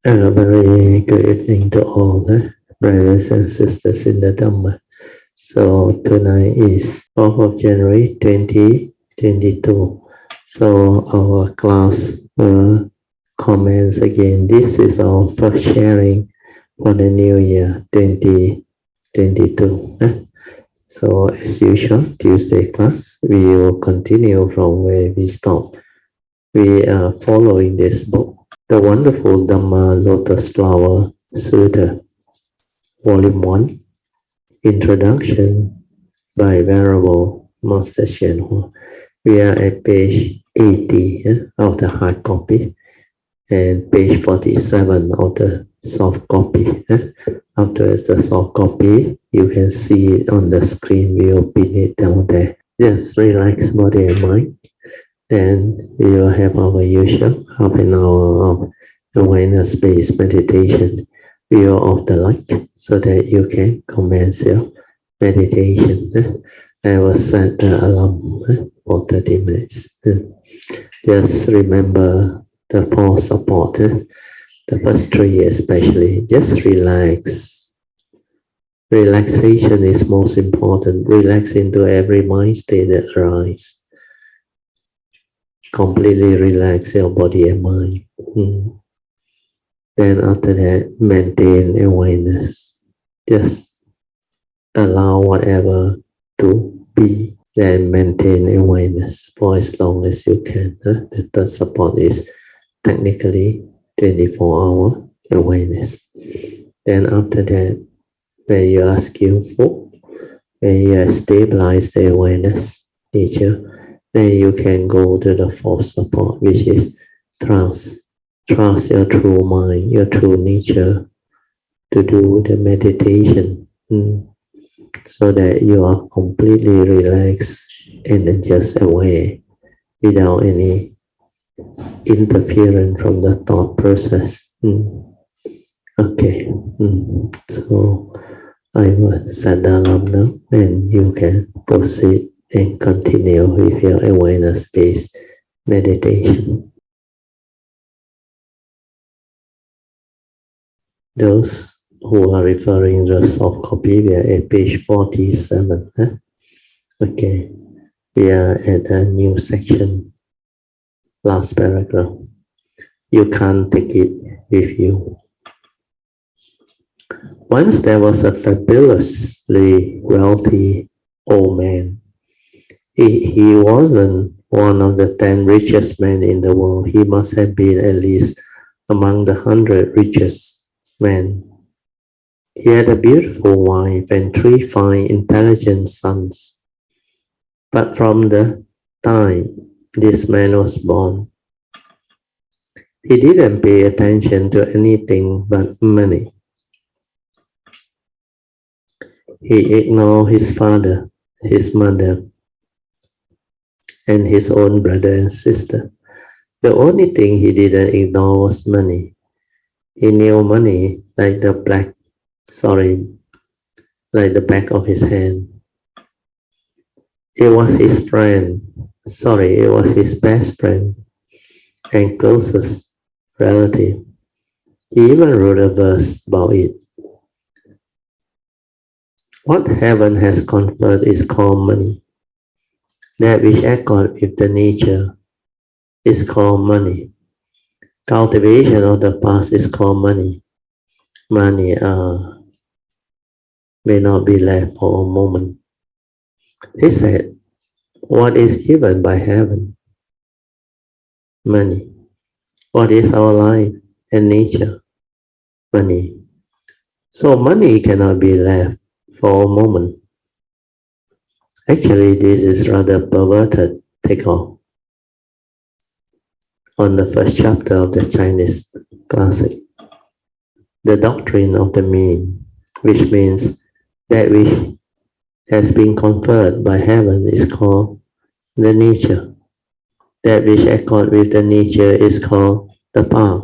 Very good evening to all brothers and sisters in the Dharma. So tonight is 4th of January 2022. So our class comments again. This is our first sharing for the new year 2022. So as usual, Tuesday class, we will continue from where we stopped. We are following this book, the wonderful Dharma Lotus Flower Sutra, Volume 1, Introduction by Venerable Master Hsuan. We are at page 80 of the hard copy and page 47 of the soft copy. Afterwards, the soft copy, you can see it on the screen. We will pin it down there. Just relax body and mind. Then we will have our usual half an hour of awareness-based meditation. We will off the light so that you can commence your meditation. I will set the alarm for 30 minutes. Just remember the 4 support. The first 3 especially. Just relax. Relaxation is most important. Relax into every mind state that arises. Completely relax your body and mind. Then after that, maintain awareness. Just allow whatever to be. Then maintain awareness for as long as you can. The third support is technically 24-hour awareness. Then after that, when you are skillful, when you have stabilized the awareness nature, then you can go to the 4th support, which is trust. Trust your true mind, your true nature to do the meditation so that you are completely relaxed and then just aware without any interference from the thought process. Okay, so I will set the alarm now and you can proceed and continue with your awareness-based meditation. Those who are referring to the soft copy, we are at page 47. Okay, we are at a new section, last paragraph. You can't take it with you. Once there was a fabulously wealthy old man. He wasn't one of the 10 richest men in the world. He must have been at least among the 100 richest men. He had a beautiful wife and 3 fine, intelligent sons. But from the time this man was born, he didn't pay attention to anything but money. He ignored his father, his mother, and his own brother and sister. The only thing he didn't ignore was money. He knew money like the back of his hand. It was his best friend and closest relative. He even wrote a verse about it. What heaven has conferred is called money. That which accords with the nature is called money. Cultivation of the past is called money. Money may not be left for a moment. He said, what is given by heaven? Money. What is our life and nature? Money. So money cannot be left for a moment. Actually, this is rather perverted takeoff on the first chapter of the Chinese classic, the Doctrine of the Mean, which means that which has been conferred by heaven is called the nature. That which accords with the nature is called the path.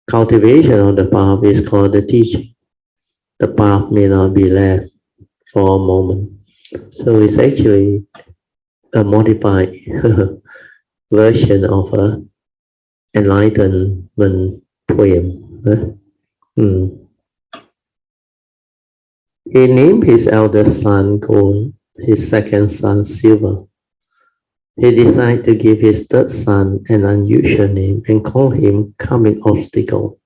Cultivation of the path is called the teaching. The path may not be left for a moment. So it's actually a modified version of enlightenment poem. He named his eldest son gold, his second son silver. He decided to give his third son an unusual name and call him coming obstacle.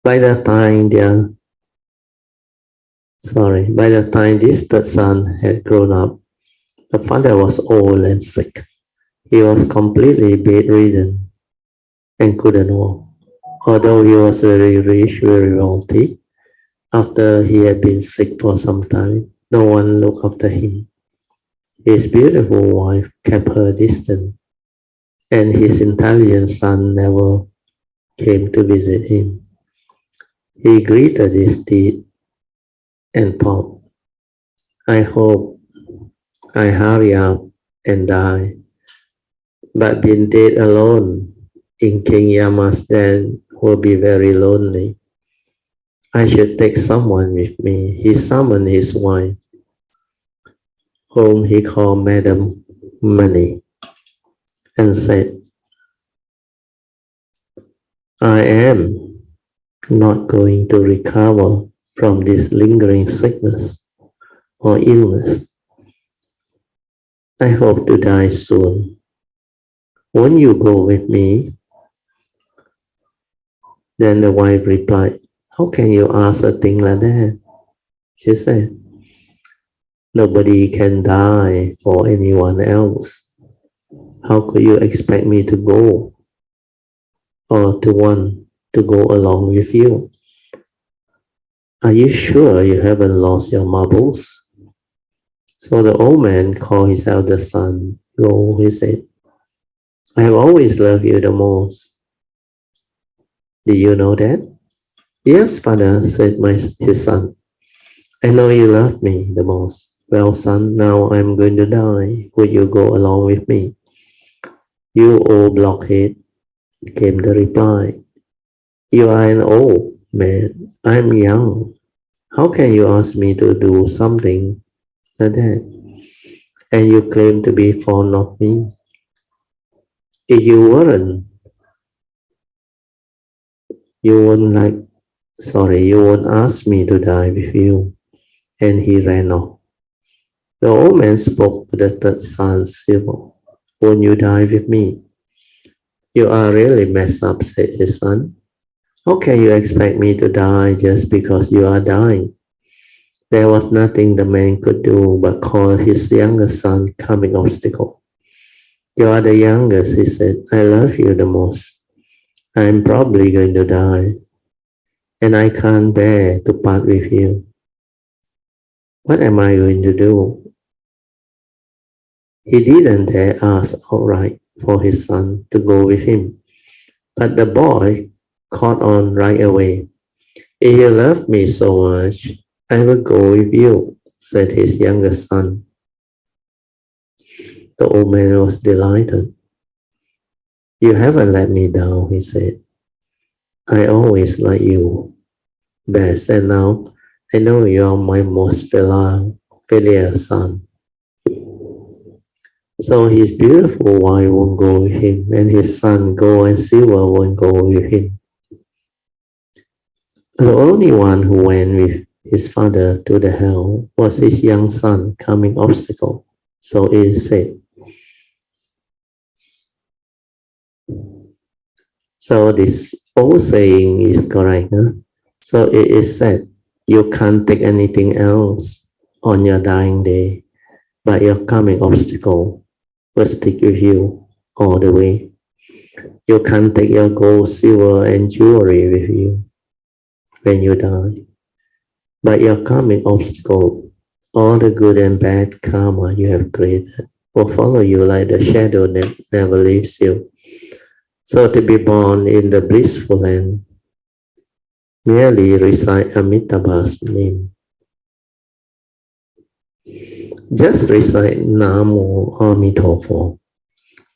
By the time this third son had grown up, the father was old and sick. He was completely bedridden and couldn't walk. Although he was very rich, very wealthy, after he had been sick for some time, no one looked after him. His beautiful wife kept her distant, and his intelligent son never came to visit him. He greeted his deed and thought, I hope I hurry up and die, but being dead alone in King Yama's den will be very lonely. I should take someone with me. He summoned his wife, whom he called Madam Money, and said, I am not going to recover from this lingering sickness or illness. I hope to die soon. Won't you go with me? Then the wife replied, how can you ask a thing like that? She said, nobody can die for anyone else. How could you expect me to go or to want to go along with you? Are you sure you haven't lost your marbles? So the old man called his eldest son. Go, he said, I have always loved you the most. Do you know that? Yes, father, said his son. I know you love me the most. Well, son, now I'm going to die. Would you go along with me? You old blockhead, came the reply. You are an old man. I'm young. How can you ask me to do something like that? And you claim to be fond of me. If you weren't, you won't ask me to die with you. And he ran off. The old man spoke to the third son, Silver. Won't you die with me? You are really messed up, said his son. How can you expect me to die just because you are dying? There was nothing the man could do but call his younger son coming obstacle. You are the youngest, he said. I love you the most. I am probably going to die, and I can't bear to part with you. What am I going to do? He didn't dare ask outright for his son to go with him, but the boy caught on right away. If you love me so much, I will go with you, said his younger son. The old man was delighted. You haven't let me down, he said. I always like you best, and now I know you are my most filial son. So his beautiful wife won't go with him, and his son gold and silver won't go with him. The only one who went with his father to the hell was his young son coming obstacle. So it is said. So this old saying is correct. Huh? So it is said, you can't take anything else on your dying day, but your coming obstacle will stick with you all the way. You can't take your gold, silver, and jewelry with you when you die, but your coming obstacle, all the good and bad karma you have created, will follow you like the shadow that never leaves you. So to be born in the blissful land, merely recite Amitabha's name. Just recite Namo Amitofo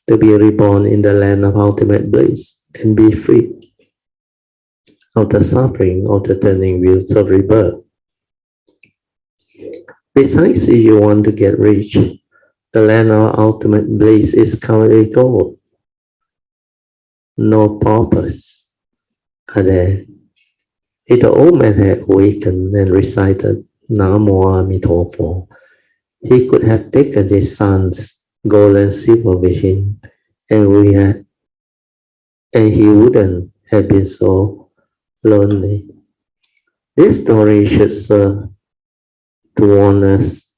to be reborn in the land of ultimate bliss and be free of the suffering of the turning wheels of rebirth. Besides, if you want to get rich, the land of ultimate bliss is covered with gold. no purpose are there. If the old man had awakened and recited Namo Amitofo, he could have taken his son's gold and silver with him, and he wouldn't have been so lonely. This story should serve to warn us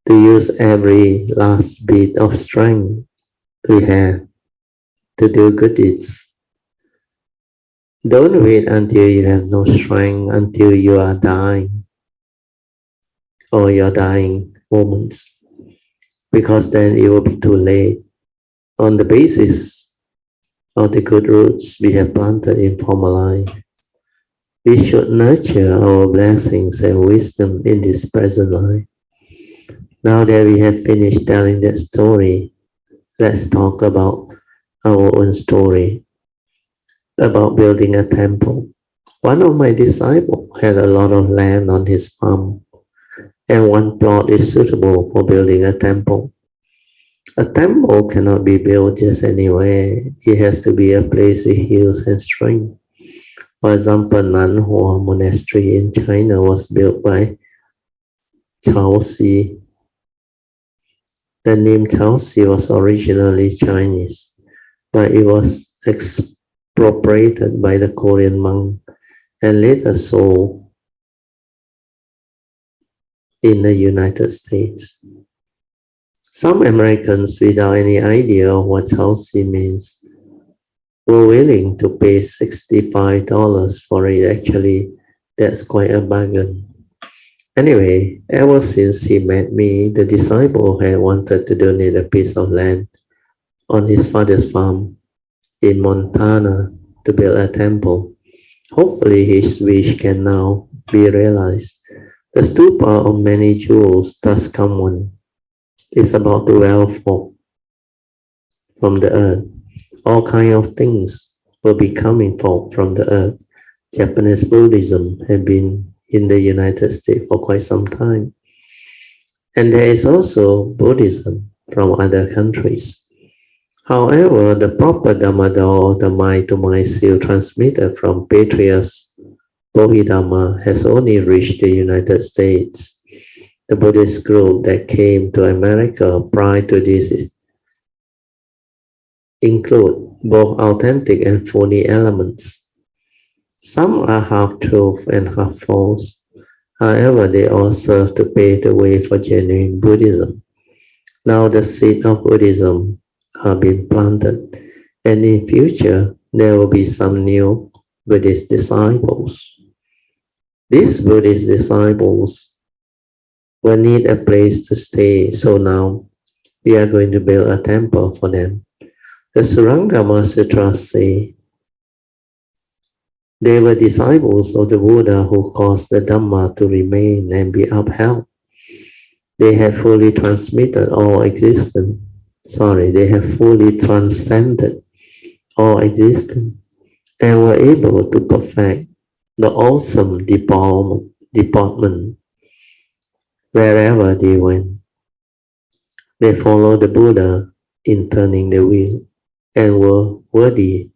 to use every last bit of strength we have to do good deeds. Don't wait until you have no strength, until you are dying, or your dying moments, because then it will be too late. On the basis of the good roots we have planted in former life, we should nurture our blessings and wisdom in this present life. Now that we have finished telling that story, let's talk about our own story, about building a temple. One of my disciples had a lot of land on his farm, and one plot is suitable for building a temple. A temple cannot be built just anywhere. It has to be a place with hills and streams. For example, Nanhua Monastery in China was built by Chaoxi. The name Chaoxi was originally Chinese, but it was expropriated by the Korean monk and later sold in the United States. Some Americans, without any idea of what Chaoxi means, were willing to pay $65 for it. Actually, that's quite a bargain. Anyway, ever since he met me, the disciple had wanted to donate a piece of land on his father's farm in Montana to build a temple. Hopefully his wish can now be realized. The stupa of many jewels, Taskamwan, is about to well forth from the earth. All kinds of things will be coming forth from the earth. Japanese Buddhism has been in the United States for quite some time. And there is also Buddhism from other countries. However, the proper Dhammador, the mind-to-mind seal transmitter from Patriarchs Bodhidharma has only reached the United States. The Buddhist group that came to America prior to this include both authentic and phony elements. Some are half-truth and half-false. However, they all serve to pave the way for genuine Buddhism. Now the seed of Buddhism are being planted, and in future there will be some new Buddhist disciples. These Buddhist disciples will need a place to stay, so now we are going to build a temple for them. The Surangama Sutra say they were disciples of the Buddha who caused the Dhamma to remain and be upheld. They have fully transmitted all existence. They have fully transcended all existence and were able to perfect the awesome deportment wherever they went. They followed the Buddha in turning the wheel and were worthy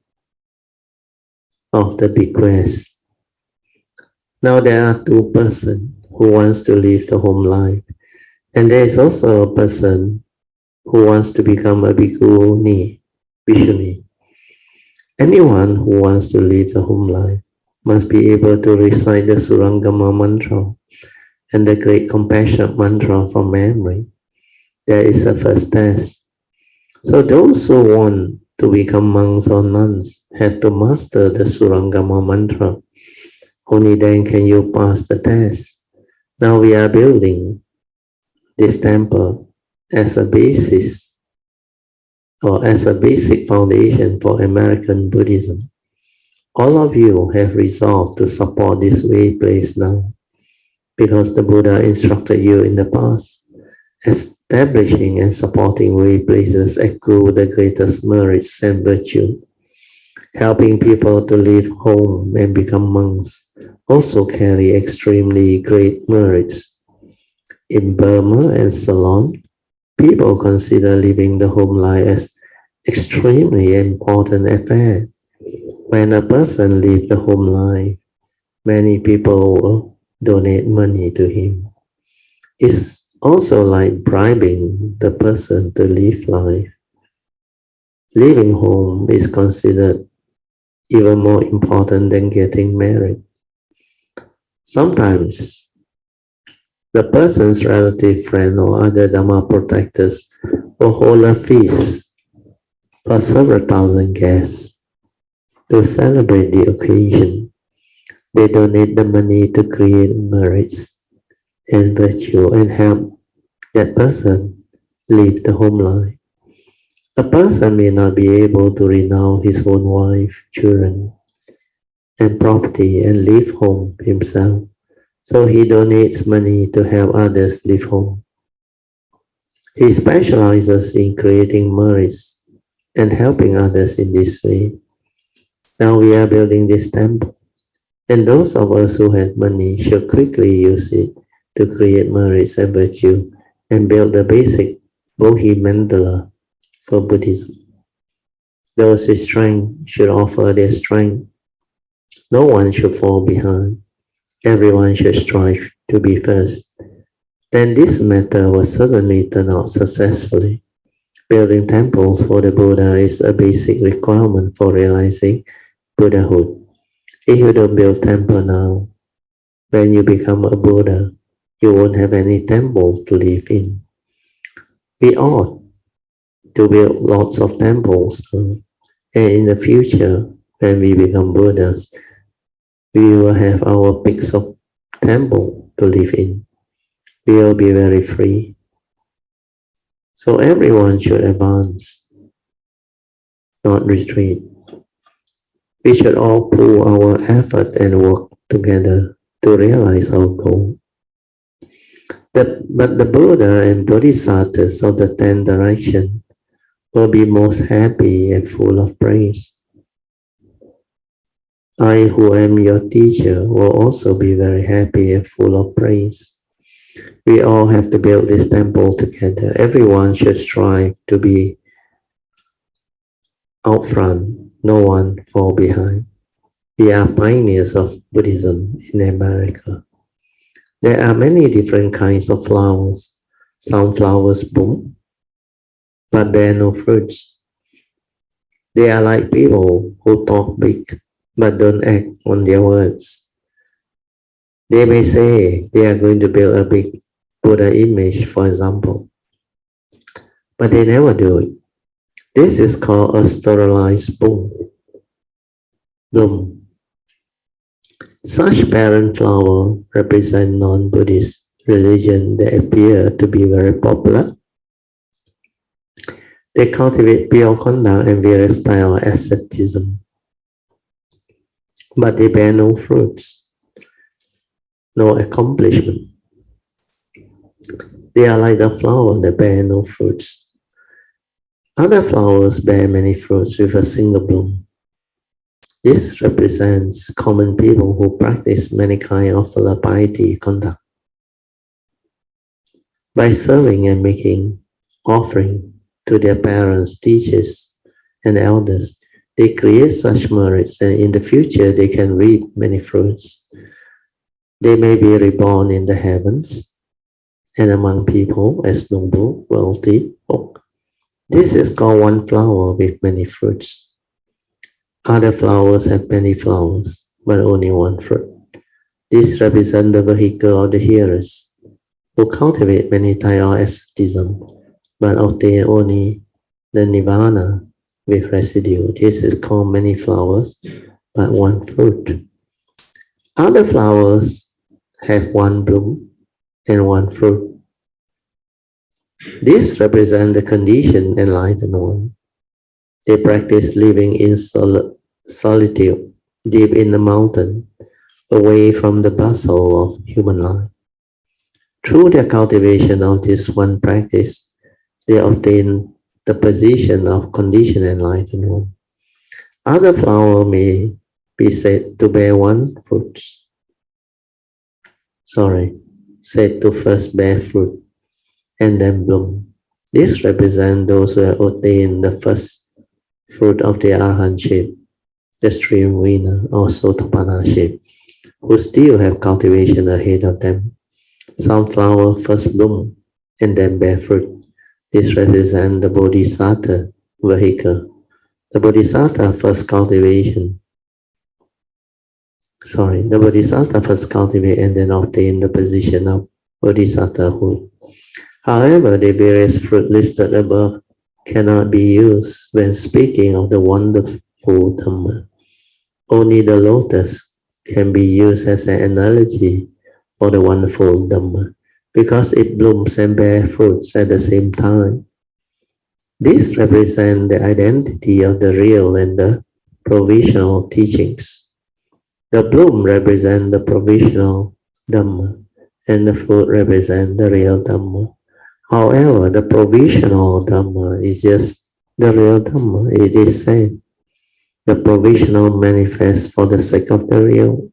of the bequest. Now there are two persons who wants to live the home life, and there is also a person who wants to become a bhikkhuni. Anyone who wants to live the home life must be able to recite the Surangama mantra and the Great Compassion mantra from memory. That is the first test. So those who want to become monks or nuns have to master the Surangama mantra. Only then can you pass the test. Now we are building this temple as a basis or as a basic foundation for American Buddhism. All of you have resolved to support this way place now because the Buddha instructed you in the past. Establishing and supporting way places accrue the greatest merits and virtue. Helping people to leave home and become monks also carry extremely great merits. In Burma and Ceylon, people consider living the home life as extremely important affair. When a person lives the home life, many people will donate money to him. It's also like bribing the person to live life. Living home is considered even more important than getting married. Sometimes, the person's relative, friend, or other Dharma protectors will hold a feast for several thousand guests. To celebrate the occasion, they donate the money to create merits and virtue and help that person live the home life. A person may not be able to renounce his own wife, children, and property and leave home himself, so he donates money to help others live home. He specializes in creating merits and helping others in this way. Now we are building this temple, and those of us who have money should quickly use it to create merits and virtue and build the basic Bodhi mandala for Buddhism. Those with strength should offer their strength. No one should fall behind. Everyone should strive to be first. Then this matter will certainly turn out successfully. Building temples for the Buddha is a basic requirement for realizing Buddhahood. If you don't build temple now, when you become a Buddha, you won't have any temple to live in. We ought to build lots of temples now, and in the future, when we become Buddhas, we will have our peaks of temple to live in. We will be very free. So everyone should advance, not retreat. We should all pool our effort and work together to realize our goal. But the Buddha and Bodhisattvas of the 10 directions will be most happy and full of praise. I, who am your teacher, will also be very happy and full of praise. We all have to build this temple together. Everyone should strive to be out front, no one fall behind. We are pioneers of Buddhism in America. There are many different kinds of flowers. Some flowers bloom, but bear no fruits. They are like people who talk big, but don't act on their words. They may say they are going to build a big Buddha image, for example, but they never do it. This is called a sterilized bloom. Such barren flowers represent non-Buddhist religion that appear to be very popular. They cultivate pure conduct and various styles of asceticism, but they bear no fruits, no accomplishment. They are like the flower that bear no fruits. Other flowers bear many fruits with a single bloom. This represents common people who practice many kinds of piety conduct. By serving and making offering to their parents, teachers, and elders, they create such merits, and in the future they can reap many fruits. They may be reborn in the heavens and among people as noble, wealthy folk. This is called one flower with many fruits. Other flowers have many flowers, but only one fruit. This represents the vehicle of the hearers, who cultivate many types of asceticism, but obtain only the nirvana with residue. This is called many flowers, but one fruit. Other flowers have one bloom and one fruit. This represents the conditioned enlightened one. They practice living in solitude, deep in the mountain, away from the bustle of human life. Through their cultivation of this one practice, they obtain the position of conditioned enlightened one. Other flowers may be said to bear one fruit. Said to first bear fruit and then bloom. This represents those who have attained the first fruit of the arahantship. the stream winner, or Sotapanna, who still have cultivation ahead of them. Some flower first bloom and then bear fruit. This represents the Bodhisattva vehicle. The Bodhisattva first cultivate and then obtain the position of Bodhisattvahood. However, the various fruit listed above cannot be used when speaking of the wonderful Dhamma. Only the lotus can be used as an analogy for the wonderful Dhamma, because it blooms and bears fruits at the same time. This represents the identity of the real and the provisional teachings. The bloom represents the provisional Dhamma, and the fruit represents the real Dhamma. However, the provisional Dhamma is just the real Dhamma. It is said, the provisional manifests for the sake of the real.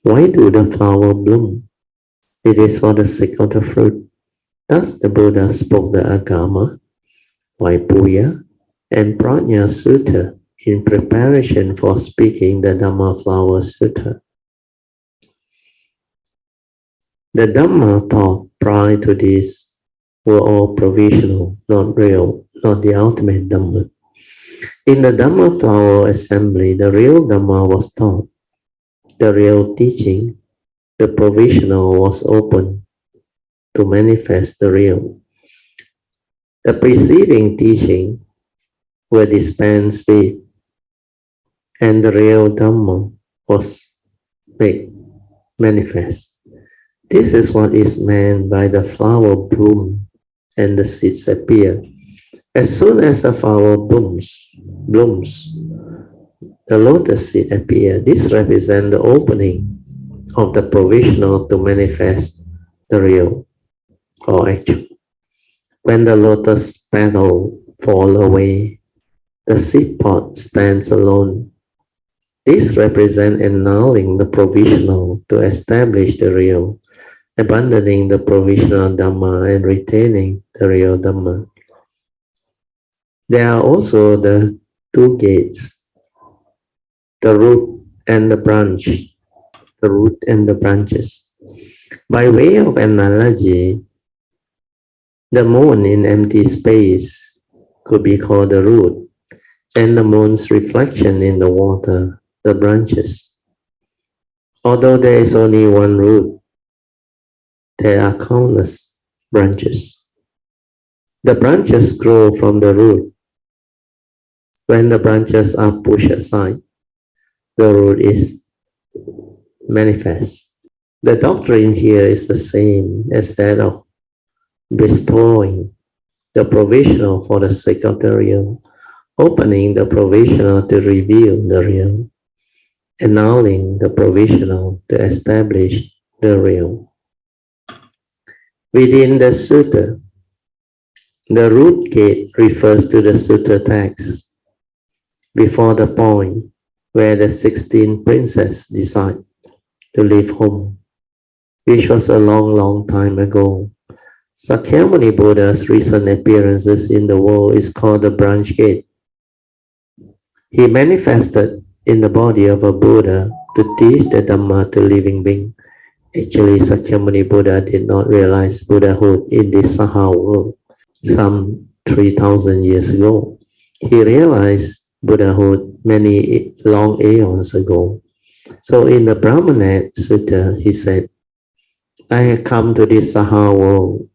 Why do the flower bloom? It is for the sake of the fruit. Thus the Buddha spoke the Agama, Vaipuya, and Prajna Sutta in preparation for speaking the Dhamma Flower Sutta. The Dhamma taught prior to this were all provisional, not real, not the ultimate Dhamma. In the Dhamma Flower Assembly, the real Dhamma was taught. The real teaching, the provisional, was open to manifest the real. The preceding teaching were dispensed with, and the real Dhamma was made manifest. This is what is meant by the flower bloom and the seeds appear. As soon as the flower blooms, the lotus seed appears. This represents the opening of the provisional to manifest the real or actual. When the lotus petal falls away, the seed pod stands alone. This represents annulling the provisional to establish the real, abandoning the provisional Dhamma and retaining the real Dhamma. There are also the two gates, the root and the branch, the root and the branches. By way of analogy, the moon in empty space could be called the root, and the moon's reflection in the water, the branches. Although there is only one root, there are countless branches. The branches grow from the root. When the branches are pushed aside, the root is manifest. The doctrine here is the same as that of bestowing the provisional for the sake of the real, opening the provisional to reveal the real, annulling the provisional to establish the real. Within the sutta, the root gate refers to the sutta text before the point where the 16 princes decide to leave home, which was a long time ago. Sakyamuni Buddha's recent appearances in the world is called the branch gate. He manifested in the body of a Buddha to teach the Dhamma to living beings. Actually, Sakyamuni Buddha did not realize Buddhahood in this Saha world some 3,000 years ago. He realized Buddhahood many long aeons ago. So in the Brahmanat Sutta, he said, I have come to this Saha world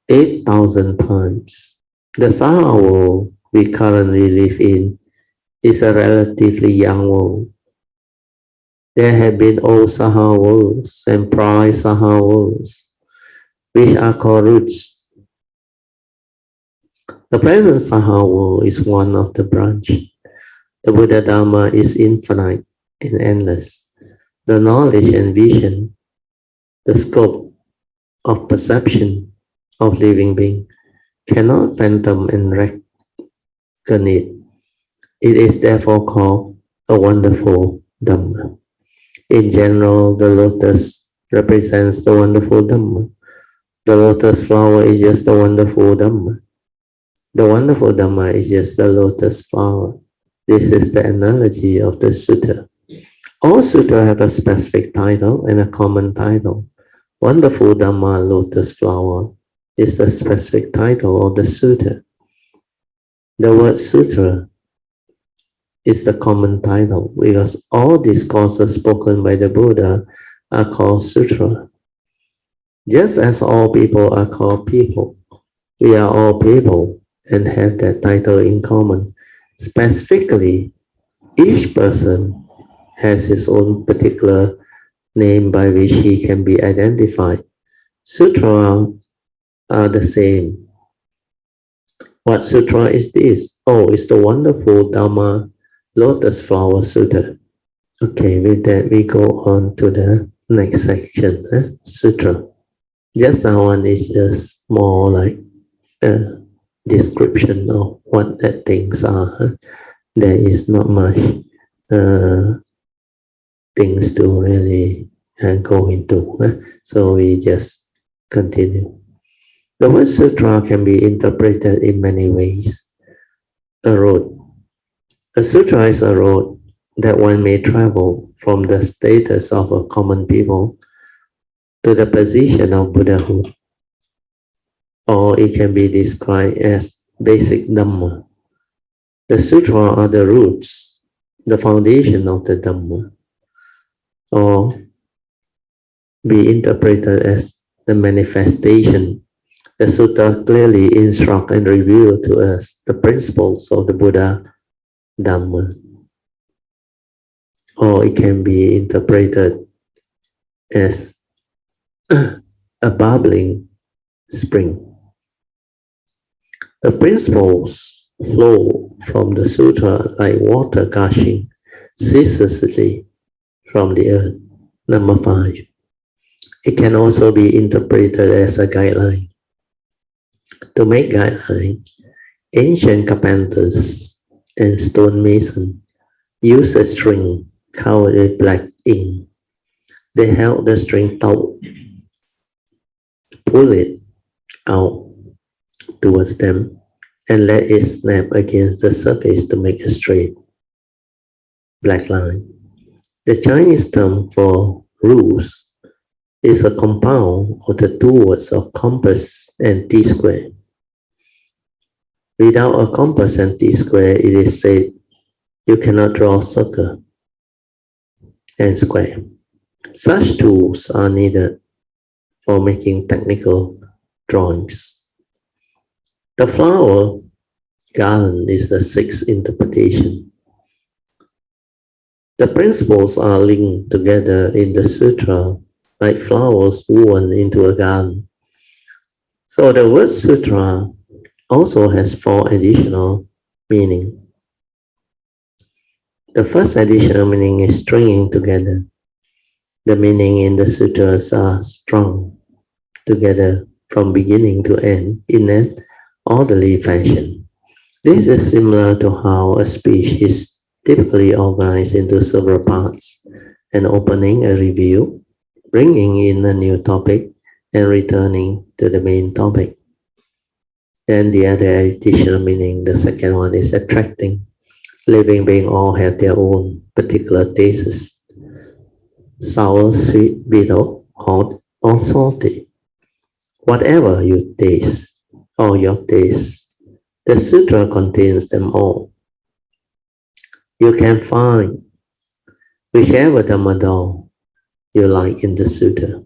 8,000 times. The Saha world we currently live in is a relatively young world. There have been old Saha worlds and prior Saha worlds, which are called roots. The present Saha world is one of the branch. The Buddha Dhamma is infinite and endless. The knowledge and vision, the scope of perception of living being cannot fathom and reckon it. It is therefore called a wonderful Dhamma. In general, the lotus represents the wonderful Dhamma. The lotus flower is just the wonderful Dhamma. The wonderful Dhamma is just the lotus flower. This is the analogy of the sutta. All sutta have a specific title and a common title. Wonderful Dhamma Lotus Flower is the specific title of the sutta. The word sutra is the common title because all discourses spoken by the Buddha are called sutra. Just as all people are called people, we are all people and have that title in common. Specifically, each person has his own particular name by which he can be identified. Sutra are the same. What sutra is this? Oh, it's the wonderful Dhamma Lotus Flower Sutta. Okay, with that we go on to the next section, Sutra. Just that one is just more like a description of what that things are. There is not much things to really go into. So we just continue. The word sutra can be interpreted in many ways. A road. A sutra is a road that one may travel from the status of a common people to the position of Buddhahood. Or it can be described as basic Dhamma. The sutra are the roots, the foundation of the Dhamma. Or be interpreted as the manifestation. The sutta clearly instruct and reveal to us the principles of the Buddha Dhamma. Or it can be interpreted as a bubbling spring. The principles flow from the sutra like water gushing ceaselessly from the earth. Number 5. It can also be interpreted as a guideline. To make guideline, ancient carpenters and stonemasons used a string covered with black ink. They held the string taut, pull it out towards them, and let it snap against the surface to make a straight black line. The Chinese term for rules is a compound of the two words of compass and T-square. Without a compass and T-square, it is said you cannot draw circle and square. Such tools are needed for making technical drawings. The flower garland is the 6th interpretation. The principles are linked together in the sutra like flowers woven into a garland. So the word sutra also has 4 additional meanings. The first additional meaning is stringing together. The meaning in the sutras are strung together from beginning to end in an orderly fashion. This is similar to how a speech is typically organized into several parts: an opening, a review, bringing in a new topic, and returning to the main topic. Then the other additional meaning, the second one, is attracting. Living beings all have their own particular tastes: sour, sweet, bitter, hot, or salty. Whatever you taste or your taste, the sutra contains them all. You can find whichever Dhamma you like in the sutra.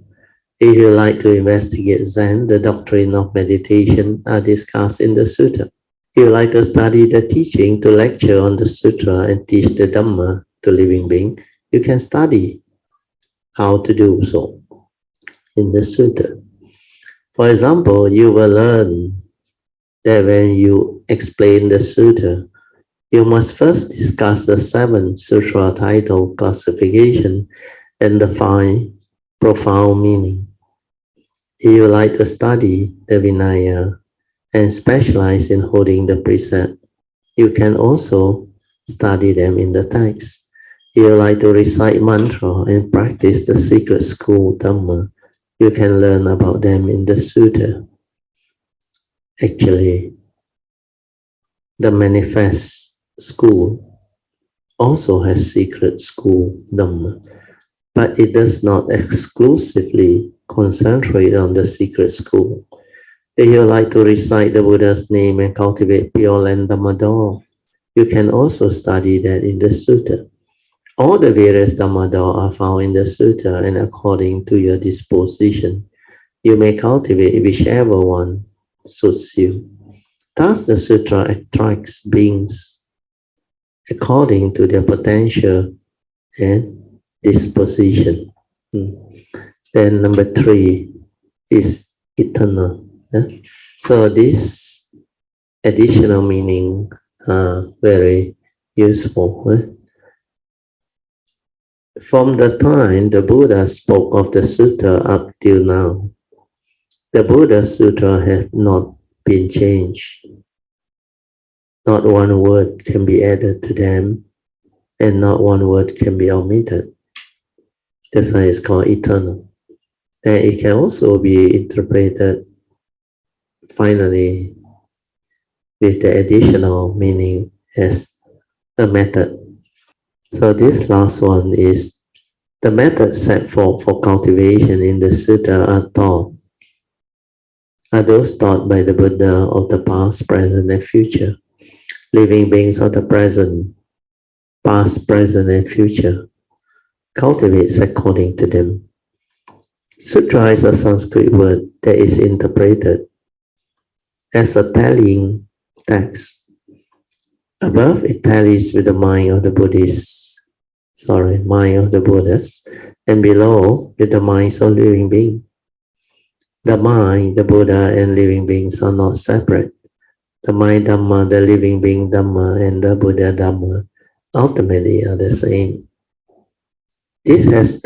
If you like to investigate Zen, the doctrine of meditation are discussed in the sutra. If you like to study the teaching, to lecture on the sutra and teach the Dhamma to living beings, you can study how to do so in the sutra. For example, you will learn that when you explain the sutra, you must first discuss the 7 sutra title classification and define profound meaning. If you like to study the Vinaya and specialize in holding the precept, you can also study them in the text. If you like to recite mantra and practice the secret school Dhamma, you can learn about them in the sutta. Actually, the manifest school also has secret school Dhamma, but it does not exclusively concentrate on the secret school. If you like to recite the Buddha's name and cultivate pure land Dhammador, you can also study that in the sutta. All the various Dhammador are found in the sutta, and according to your disposition, you may cultivate whichever one suits you. Thus, the sutra attracts beings according to their potential and disposition. Then number 3 is eternal. So this additional meaning are very useful. From the time the Buddha spoke of the sutta up till now, the Buddha Sutra has not been changed. Not one word can be added to them, and not one word can be omitted. That's why it's called eternal. And it can also be interpreted finally with the additional meaning as a method. So this last one is the method set forth for cultivation in the sutta are those taught by the Buddha of the past, present, and future. Living beings of the present, past, present, and future cultivates according to them. Sutra is a Sanskrit word that is interpreted as a tallying text. Above, it tallies with the mind of the Buddhists, mind of the Buddhas, and below with the minds of living beings. The mind, the Buddha, and living beings are not separate. The mind Dhamma, the living being Dhamma, and the Buddha Dhamma ultimately are the same. This has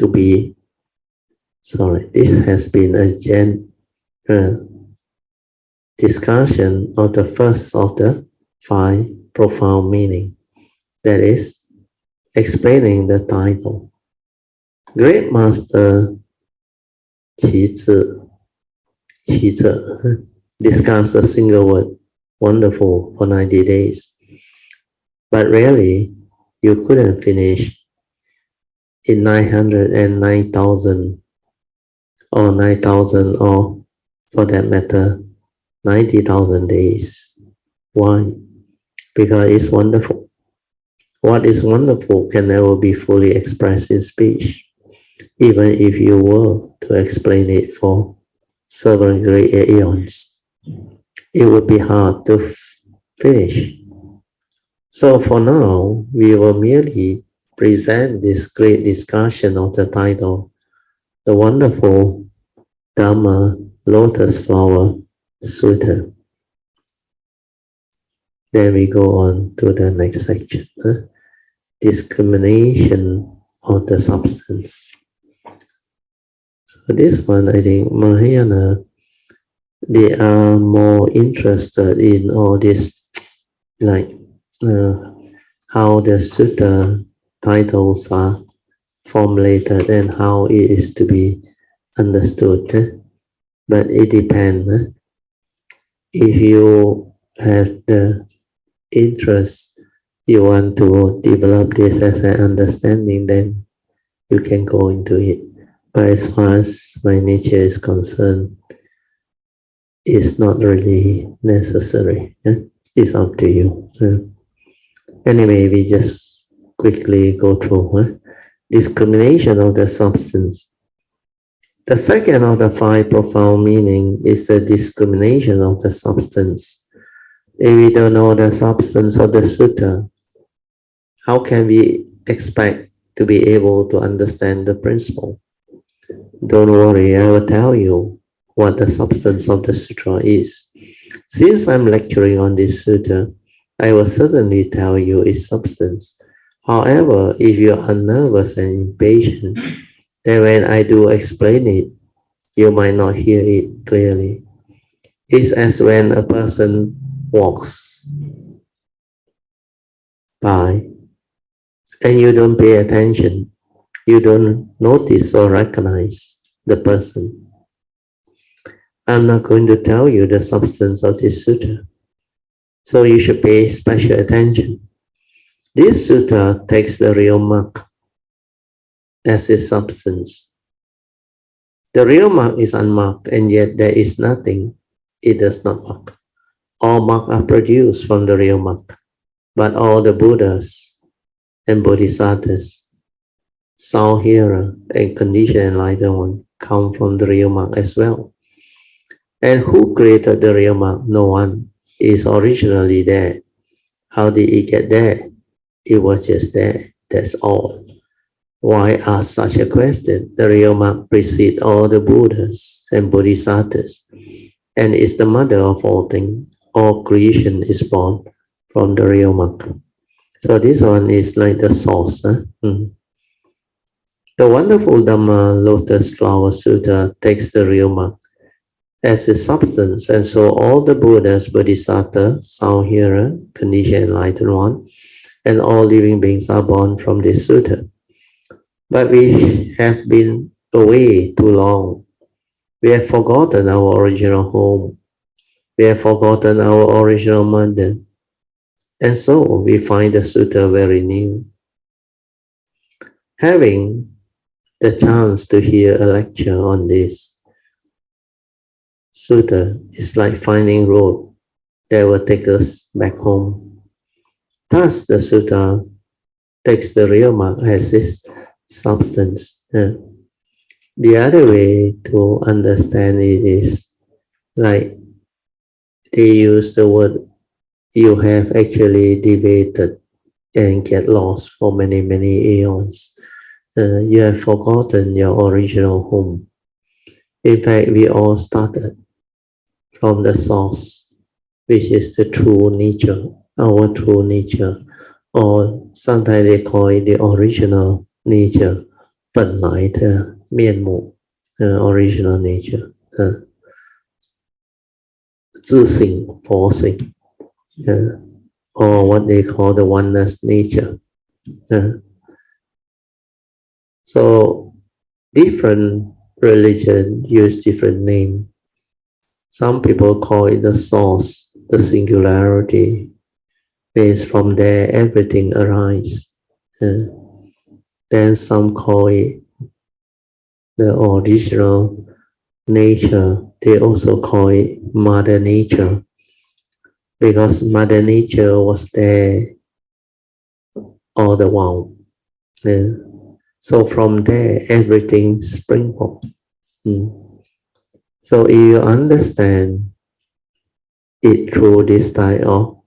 been a general discussion of the first of the 5 profound meaning, that is, explaining the title. Great Master Qi discussed a single word, wonderful, for 90 days. But really, you couldn't finish in 909,000 or 9,000 or, for that matter, 90,000 days. Why? Because it's wonderful. What is wonderful can never be fully expressed in speech, even if you were to explain it for several great eons. It would be hard to finish. So for now, we will merely present this great discussion of the title, the wonderful Dharma Lotus Flower Sutra. Then we go on to the next section, discrimination of the substance. So this one, I think Mahayana, they are more interested in all this, like how the sutta titles are formulated and how it is to be understood. But it depends. If you have the interest, you want to develop this as an understanding, then you can go into it. But as far as my nature is concerned, it's not really necessary. It's up to you. Anyway, we just quickly go through discrimination of the substance. The second of the 5 profound meaning is the discrimination of the substance. If we don't know the substance of the sutta, how can we expect to be able to understand the principle? Don't worry, I will tell you what the substance of the sutra is. Since I'm lecturing on this sutta, I will certainly tell you its substance. However, if you are nervous and impatient, then when I do explain it, you might not hear it clearly. It's as when a person walks by and you don't pay attention, you don't notice or recognize the person. I'm not going to tell you the substance of this sutta, so you should pay special attention. This sutta takes the real mark as its substance. The real mark is unmarked, and yet there is nothing it does not mark. All marks are produced from the real mark, but all the Buddhas and Bodhisattvas, sound hearer, and conditioned enlightened one come from the real mark as well. And who created the real mark? No one. It is originally there. How did it get there? It was just there. That's all. Why ask such a question? The real mark precedes all the Buddhas and Bodhisattvas, and is the mother of all things. All creation is born from the real mark. So this one is like the source. The wonderful Dhamma Lotus Flower Sutta takes the real mark as its substance, and so all the Buddhas, Bodhisattvas, sound hearer, conditioned enlightened one, and all living beings are born from this sutta. But we have been away too long. We have forgotten our original home. We have forgotten our original mother. And so we find the sutta very new. Having the chance to hear a lecture on this sutta is like finding road that will take us back home. Thus, the sutta takes the real mark as its substance. The other way to understand it is like they use the word, you have actually debated and get lost for many, many eons. You have forgotten your original home. In fact, we all started from the source, which is the true nature, our true nature, or sometimes they call it the original nature, 本来的面目, original nature, 自性, 佛性, or what they call the oneness nature. So different religions use different names. Some people call it the source, the singularity, means from there everything arises. Then some call it the original nature. They also call it Mother Nature, because Mother Nature was there all the while. So from there, everything springs up. So if you understand it through this type of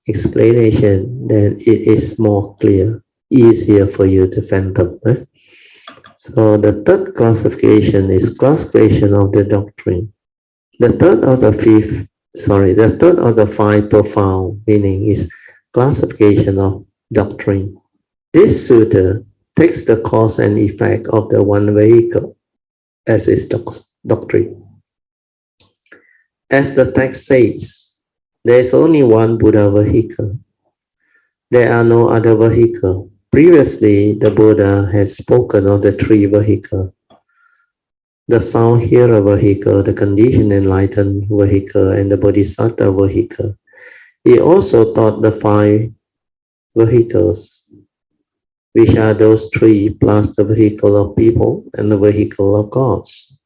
explanation, then it is more clear, easier for you to fathom. So the third classification is classification of the doctrine. The third of the five profound meaning is classification of doctrine. This sutta takes the cause and effect of the one vehicle as its doctrine. As the text says, there is only one Buddha vehicle. There are no other vehicles. Previously, the Buddha had spoken of the three vehicles: the sound hearer vehicle, the conditioned enlightened vehicle, and the bodhisattva vehicle. He also taught the five vehicles, which are those three plus the vehicle of people and the vehicle of gods.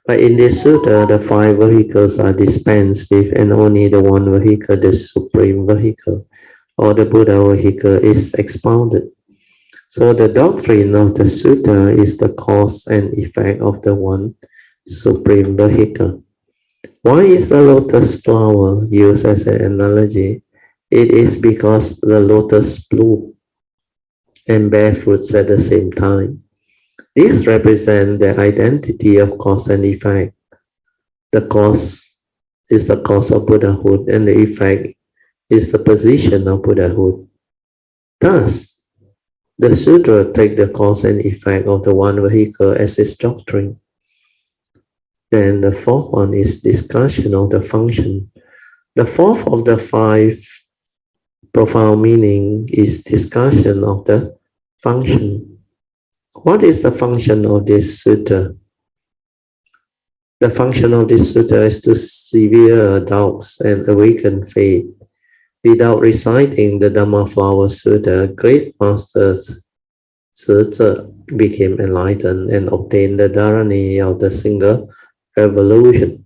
But in this sutta, the five vehicles are dispensed with, and only the one vehicle, the supreme vehicle, or the Buddha vehicle, is expounded. So the doctrine of the sutta is the cause and effect of the one supreme vehicle. Why is the lotus flower used as an analogy? It is because the lotus blooms and bear fruits at the same time. This represents the identity of cause and effect. The cause is the cause of Buddhahood, and the effect is the position of Buddhahood. Thus, the sutra takes the cause and effect of the one vehicle as its doctrine. Then the fourth one is discussion of the function. The fourth of the five profound meaning is discussion of the function. What is the function of this sutta? The function of this sutta is to sever doubts and awaken faith. Without reciting the Dhamma Flower Sutta, great masters Sutta became enlightened and obtained the dharani of the single revolution.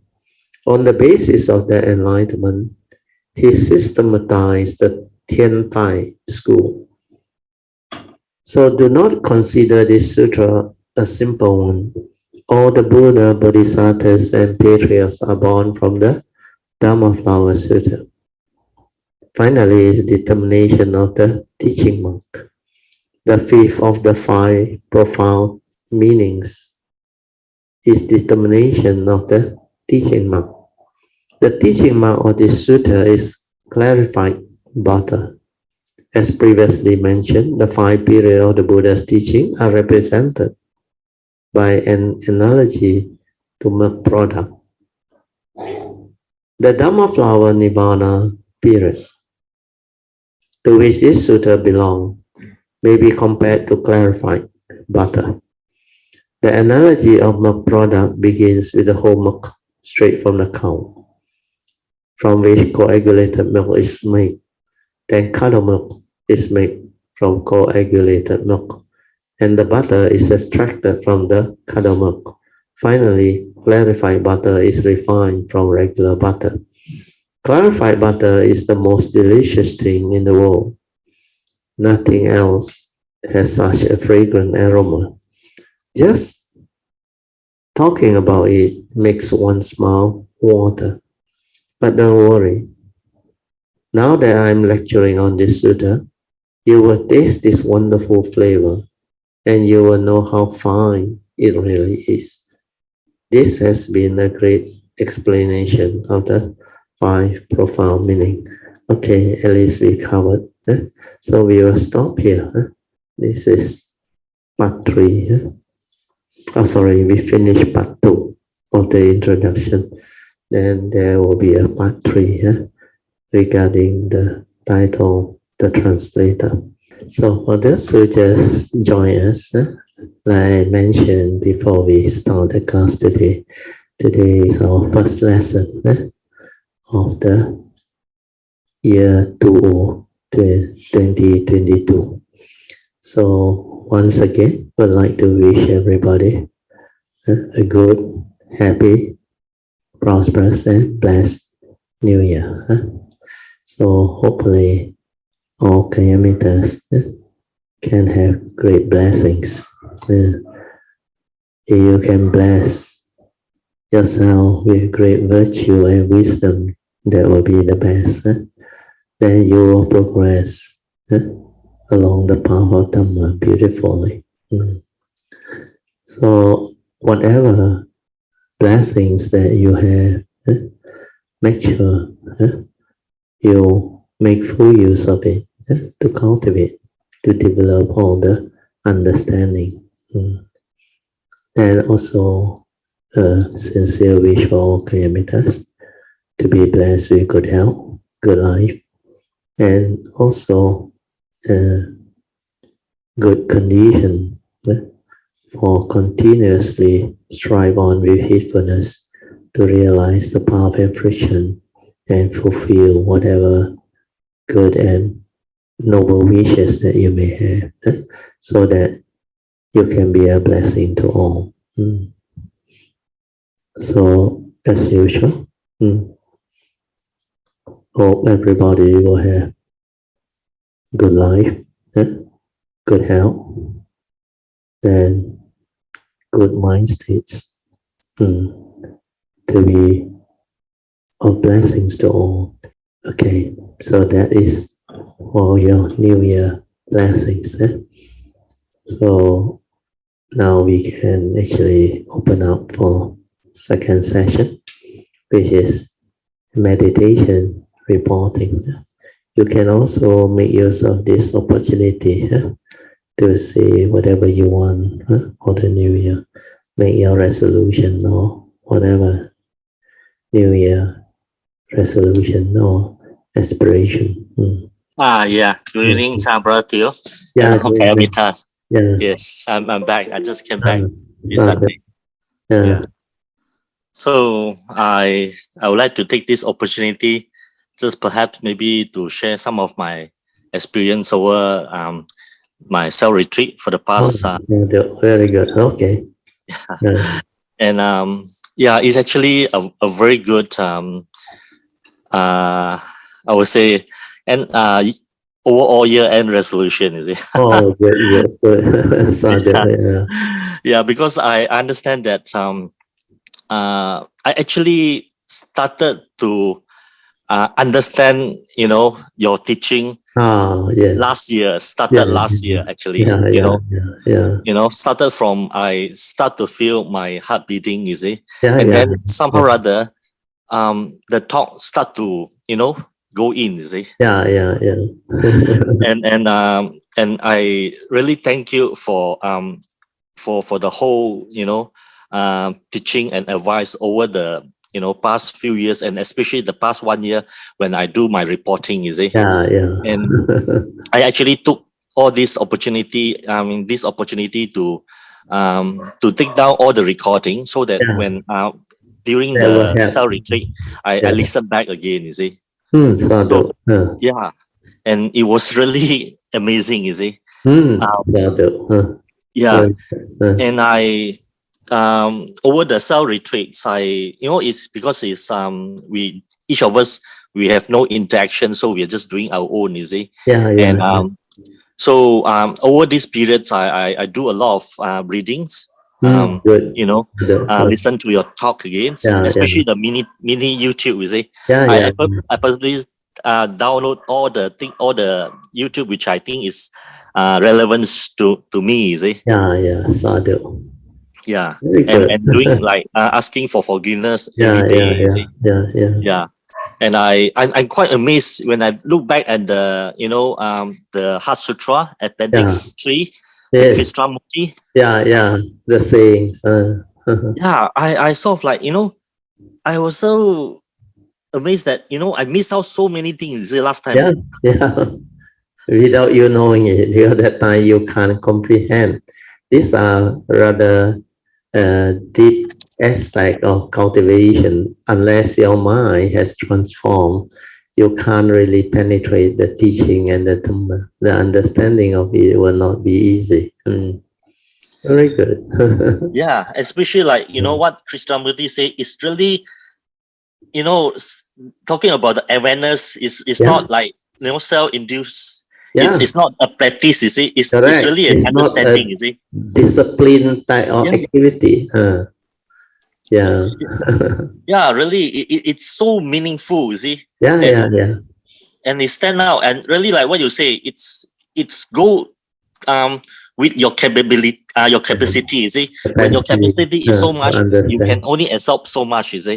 On the basis of the enlightenment, he systematized the Tian Tai school. So do not consider this sutra a simple one. All the Buddha, Bodhisattvas, and patriarchs are born from the Dhamma Flower Sutta. Finally, is determination of the teaching monk. The fifth of the 5 profound meanings is determination of the teaching monk. The teaching monk of this sutta is clarified bhata. As previously mentioned, the 5 periods of the Buddha's teaching are represented by an analogy to milk product. The Dhamma Flower Nirvana period, to which this sutta belongs, may be compared to clarified butter. The analogy of milk product begins with the whole milk straight from the cow, from which coagulated milk is made. Then curdled milk is made from coagulated milk, and the butter is extracted from the curdled milk. Finally, clarified butter is refined from regular butter. Clarified butter is the most delicious thing in the world. Nothing else has such a fragrant aroma. Just talking about it makes one's mouth water. But don't worry. Now that I'm lecturing on this sutta, you will taste this wonderful flavor and you will know how fine it really is. This has been a great explanation of the 5 profound meaning. Okay, at least we covered. So we will stop here. This is part 3. We finished part 2 of the introduction. Then there will be a part 3 regarding the title, the translator. So for those who just join us, like I mentioned before we start the class today, today is our first lesson of the year 2022. So once again, we'd like to wish everybody a good, happy, prosperous, and blessed New Year. So hopefully all Kayamitas can have great blessings. If you can bless yourself with great virtue and wisdom, that will be the best. Then you will progress along the path of Dhamma beautifully. So whatever blessings that you have, make sure you make full use of it to cultivate, to develop all the understanding. And also sincere wish for all Kayamitas to be blessed with good health, good life, and also good condition for continuously strive on with heedfulness to realize the path of fruition and fulfill whatever good and noble wishes that you may have, so that you can be a blessing to all. So as usual, hope everybody will have good life, good health, and good mind states to be of blessings to all. Okay, so that is for your New Year blessings. So now we can actually open up for second session, which is meditation reporting. You can also make use of this opportunity to say whatever you want for the New Year. Make your resolution or whatever New Year resolution or aspiration. Yeah. Good evening, brother Theo. Yeah. Okay, I'll be tasked. Yeah. Yes, I'm back. I just came back this Okay. Sunday. Yeah. So I would like to take this opportunity just perhaps maybe to share some of my experience over my cell retreat for the past. Very good. Okay. Yeah. And yeah, it's actually a very good, I would say, and overall year-end resolution, is it? Oh, good. Sadhu, Yeah, because I understand that I actually started to understand, your teaching yes. last year. Last year, actually. Started from I start to feel my heart beating, you see, and then somehow or other, the talk start to go in, you see. Yeah. And I really thank you for the whole teaching and advice over the past few years, and especially the past 1 year when I do my reporting, you see. Yeah. And I actually took all this opportunity to take down all the recording, so that when during the cell retreat, I listen back again, you see. Sadhu. Yeah, and it was really amazing, you see. Sadhu. Yeah, and I over the cell retreats, it's because it's we each of us, we have no interaction, so we are just doing our own, you see. And so over these periods, I do a lot of readings. Listen to your talk again, especially the mini YouTube, you see. I personally download all the YouTube which I think is relevant to me, you see. Sadhu. Yeah, and doing like asking for forgiveness every day, you see. Yeah. And I'm quite amazed when I look back at the the Heart Sutra Appendix 3, the Krishnamurti. The sayings. Yeah, I sort of like I was so amazed that I missed out so many things the last time. Without you knowing it, the other time you can't comprehend. These are rather deep aspect of cultivation. Unless your mind has transformed, you can't really penetrate the teaching and the Dhamma. The understanding of it will not be easy. Very good. Yeah, especially like what Krishnamurti say is really talking about the awareness is not like self-induced. It's not a practice, you see. It's really an understanding, you see. Discipline type of activity. Yeah, really, it's so meaningful, you see. And it stand out, and really like what you say, it's go with your capability, your capacity, you see. When your capacity is so much, you can only absorb so much, you see.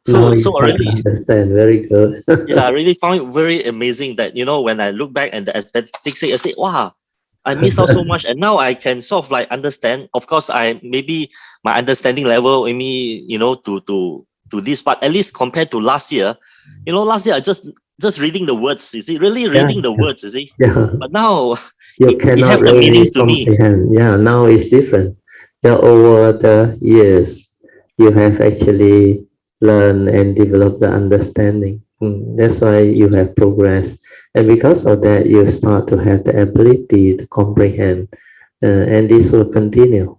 So I really understand. Very good. I really found it very amazing that when I look back at the aspects, I say, wow, I missed out so much, and now I can sort of like understand. Of course, maybe my understanding level, maybe to this, but at least compared to last year, last year I just reading the words, you see, really reading the words, you see. But now it have the meanings to me. Now it's different. Over the years, you have actually learned and developed the understanding. That's why you have progressed. And because of that, you start to have the ability to comprehend. And this will continue.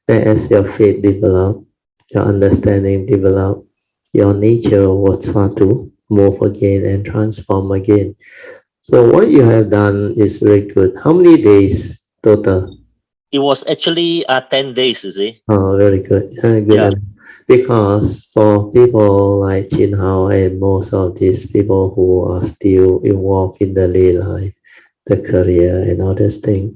Then as your faith develops, your understanding develops, your nature will start to move again and transform again. So what you have done is very good. How many days total? It was actually 10 days, you see. Oh, very good. Good. Because for people like Chin Hao and most of these people who are still involved in the daily life, the career and all these things,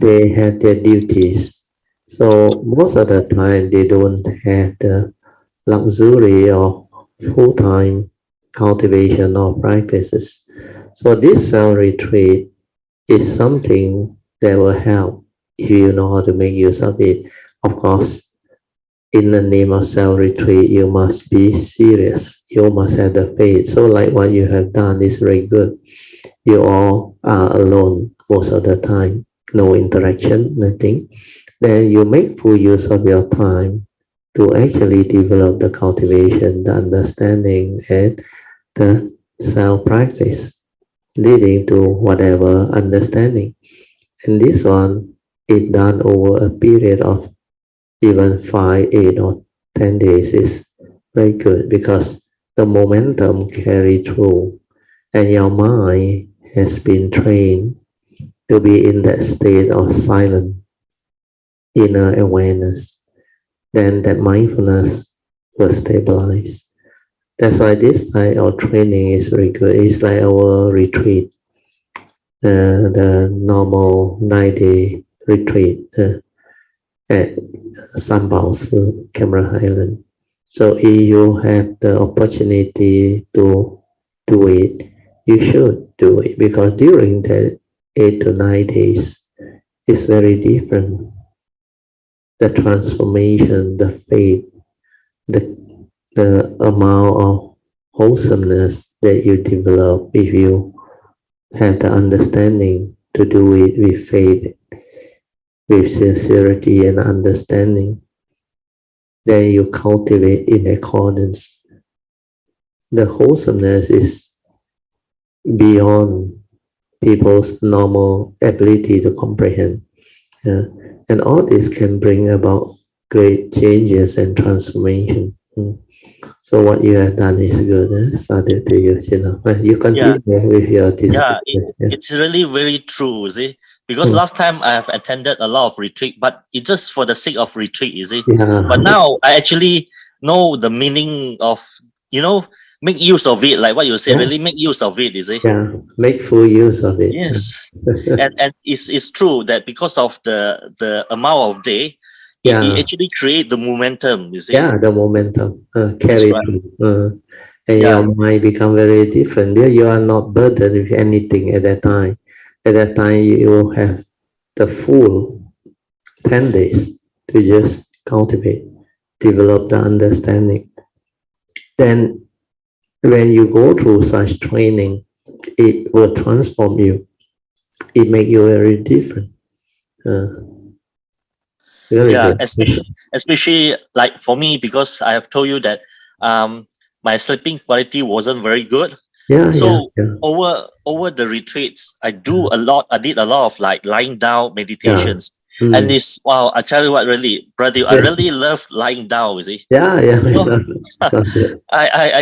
they have their duties. So most of the time they don't have the luxury of full-time cultivation or practices. So this self-retreat is something that will help if you know how to make use of it. Of course, in the name of self-retreat, you must be serious. You must have the faith. So like what you have done is very good. You all are alone most of the time. No interaction, nothing. Then you make full use of your time to actually develop the cultivation, the understanding, and the self-practice, leading to whatever understanding. And this one is done over a period of even 5, 8, or 10 days is very good because the momentum carry through and your mind has been trained to be in that state of silent inner awareness. Then that mindfulness will stabilize. That's why this type of training is very good. It's like our retreat, the normal 9-day retreat at Sanbaosi, Cameron Highland. So if you have the opportunity to do it, you should do it because during that 8 to 9 days, it's very different. The transformation, the faith, the amount of wholesomeness that you develop if you have the understanding to do it with faith, with sincerity and understanding, then you cultivate in accordance. The wholesomeness is beyond people's normal ability to comprehend. And all this can bring about great changes and transformation. So what you have done is good. Started to you, you continue with your discussion. It's really very true, you see. Because last time I have attended a lot of retreat, but it's just for the sake of retreat, you see. But now I actually know the meaning of, make use of it, like what you said, really make use of it, you see. Yeah, make full use of it. Yes. and it's true that because of the amount of day, it actually create the momentum, you see. Yeah, the momentum carry through. And your mind become very different. You are not burdened with anything at that time. At that time, you have the full 10 days to just cultivate, develop the understanding. Then when you go through such training, it will transform you. It make you very different. Really good. Especially like for me, because I have told you that my sleeping quality wasn't very good. Over the retreats, I did a lot of like lying down meditations. And this, wow, I tell you what, really, brother, I really love lying down, you see. I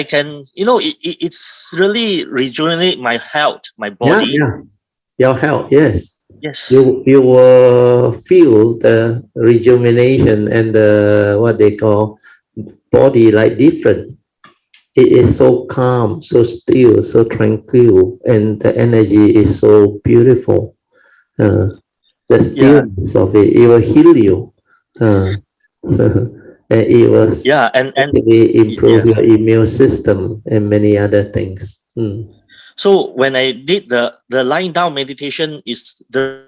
can, it's really rejuvenate my health, my body. Your health, yes. Yes. You will feel the rejuvenation and the what they call body like different. It is so calm, so still, so tranquil, and the energy is so beautiful. The stillness of it will heal you. And it will improve your immune system and many other things. So when I did the lying down meditation, is the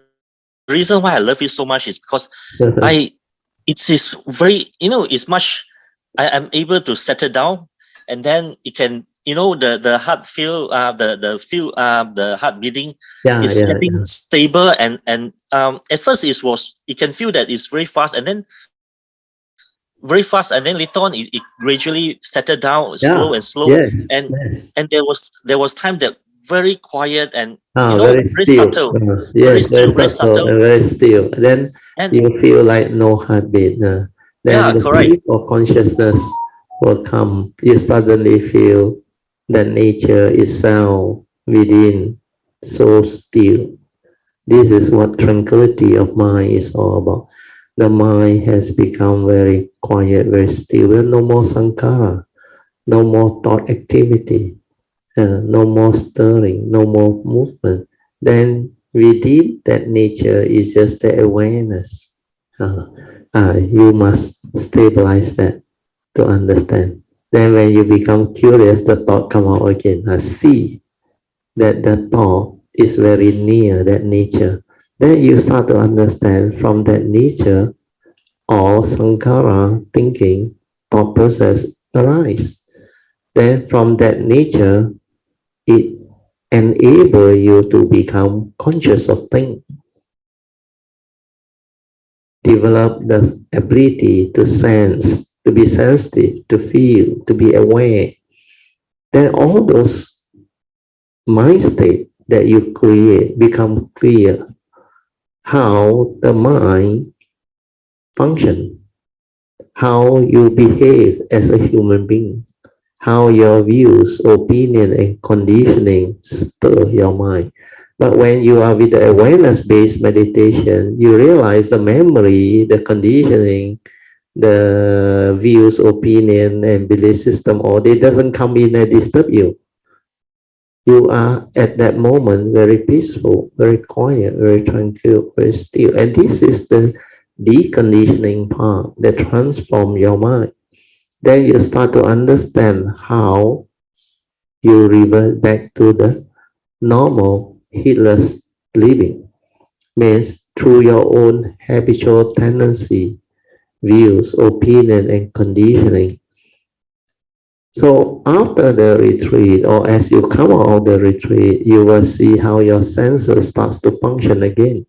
reason why I love it so much is because it's very, it's much, I am able to settle down, and then it can, the heart feel, the heart beating is getting stable, and at first you can feel that it's very fast, and then later on it gradually settled down slow and slow. And there was time that very quiet and very subtle. Very subtle and very still. Then you feel like no heartbeat. Then the peak of consciousness will come. You suddenly feel that nature itself within so still. This is what tranquility of mind is all about. The mind has become very quiet, very still. No more sankhara, no more thought activity, no more stirring, no more movement. Then within that nature is just the awareness. You must stabilize that to understand. Then when you become curious, the thought come out again. See that the thought is very near that nature. Then you start to understand from that nature, all sankhara, thinking, thought process arise. Then from that nature, it enables you to become conscious of things. Develop the ability to sense to be sensitive, to feel, to be aware. Then all those mind states that you create become clear. How the mind functions, how you behave as a human being, how your views, opinion, and conditioning stir your mind. But when you are with the awareness-based meditation, you realize the memory, the conditioning, the views, opinion, and belief system, or they doesn't come in and disturb you. You are at that moment very peaceful, very quiet, very tranquil, very still. And this is the deconditioning part that transforms your mind. Then you start to understand how you revert back to the normal, heedless living. Means through your own habitual tendency, views, opinion, and conditioning. So after the retreat, or as you come out of the retreat, you will see how your senses starts to function again.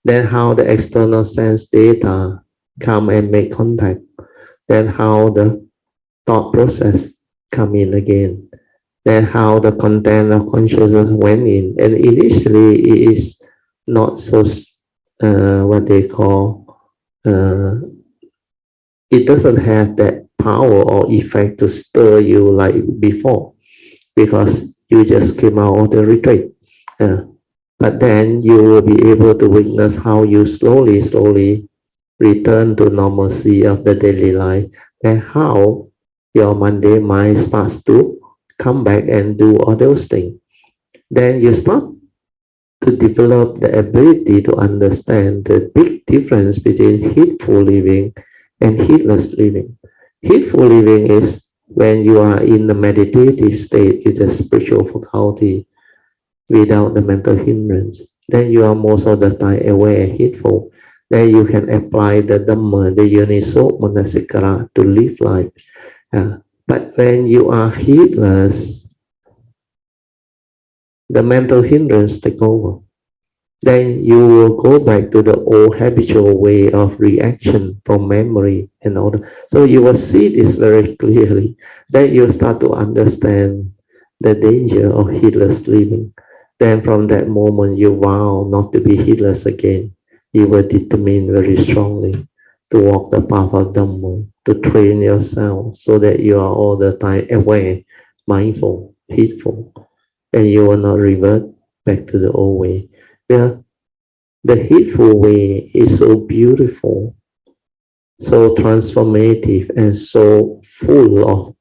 Then how the external sense data come and make contact. Then how the thought process come in again. Then how the content of consciousness went in. And initially it is not so, what they call, it doesn't have that power or effect to stir you like before, because you just came out of the retreat. But then you will be able to witness how you slowly return to normalcy of the daily life, and how your Monday mind starts to come back and do all those things. Then you start to develop the ability to understand the big difference between heedful living and heedless living. Heedful living is when you are in the meditative state in the spiritual faculty without the mental hindrance. Then you are most of the time aware, heedful. Then you can apply the Dhamma, the Yoniso Manasikara to live life. But when you are heedless, the mental hindrance take over. Then you will go back to the old habitual way of reaction from memory and all that. So you will see this very clearly. Then you start to understand the danger of heedless living. Then from that moment you vow not to be heedless again. You will determine very strongly to walk the path of Dhamma, to train yourself so that you are all the time aware, mindful, heedful, and you will not revert back to the old way. Yeah, the heedful way is so beautiful, so transformative, and so full of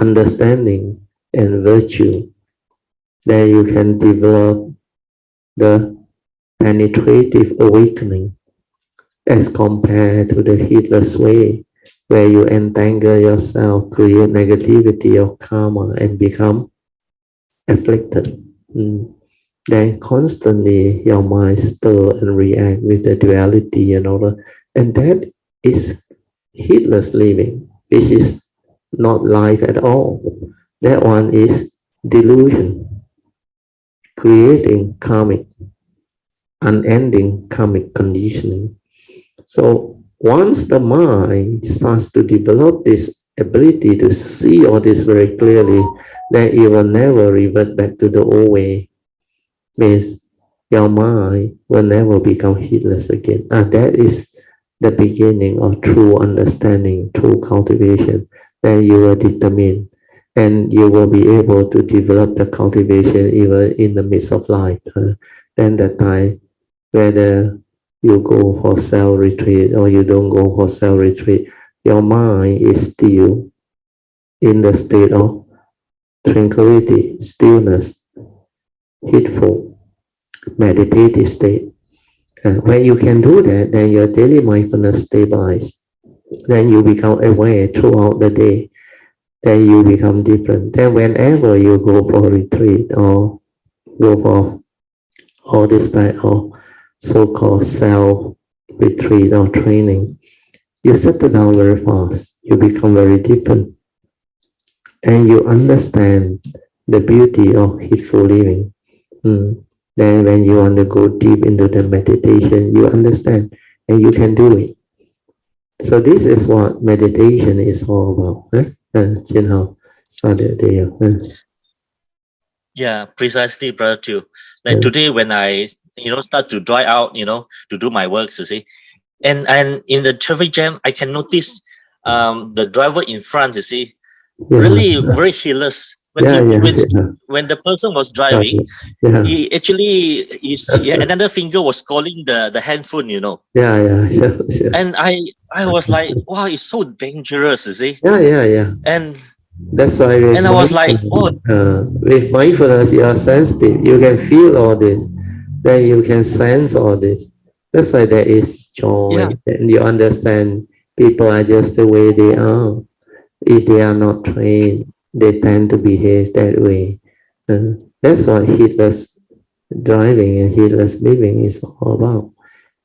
understanding and virtue that you can develop the penetrative awakening as compared to the heedless way, where you entangle yourself, create negativity of karma, and become afflicted. Then constantly your mind stir and react with the duality and all that. And that is heedless living, which is not life at all. That one is delusion, creating karmic, unending karmic conditioning. So once the mind starts to develop this ability to see all this very clearly, then it will never revert back to the old way. Means your mind will never become heedless again. That is the beginning of true understanding, true cultivation. Then you will determine, and you will be able to develop the cultivation even in the midst of life. Then that time, whether you go for self-retreat or you don't go for self-retreat, your mind is still in the state of tranquility, stillness, heedful, meditative state. When you can do that, then your daily mindfulness stabilizes. Then you become aware throughout the day. Then you become different. Then whenever you go for retreat or go for all this type of so-called self-retreat or training, you settle down very fast. You become very different. And you understand the beauty of heedful living. Then when you want to go deep into the meditation, you understand and you can do it. So this is what meditation is all about. Jin Hao, started there. Yeah, precisely, brother too. Like today when I start to dry out, to do my works, you see. And in the traffic jam, I can notice the driver in front, you see, really very heedless. When the person was driving, he actually another finger was calling the handphone, Sure. And I was like, wow, it's so dangerous, you see. Yeah. And That's why I was like, oh, with mindfulness, you are sensitive. You can feel all this. Then you can sense all this. That's why there is joy. yeah, And you understand people are just the way they are. If they are not trained, they tend to behave that way. That's what heedless driving and heedless living is all about.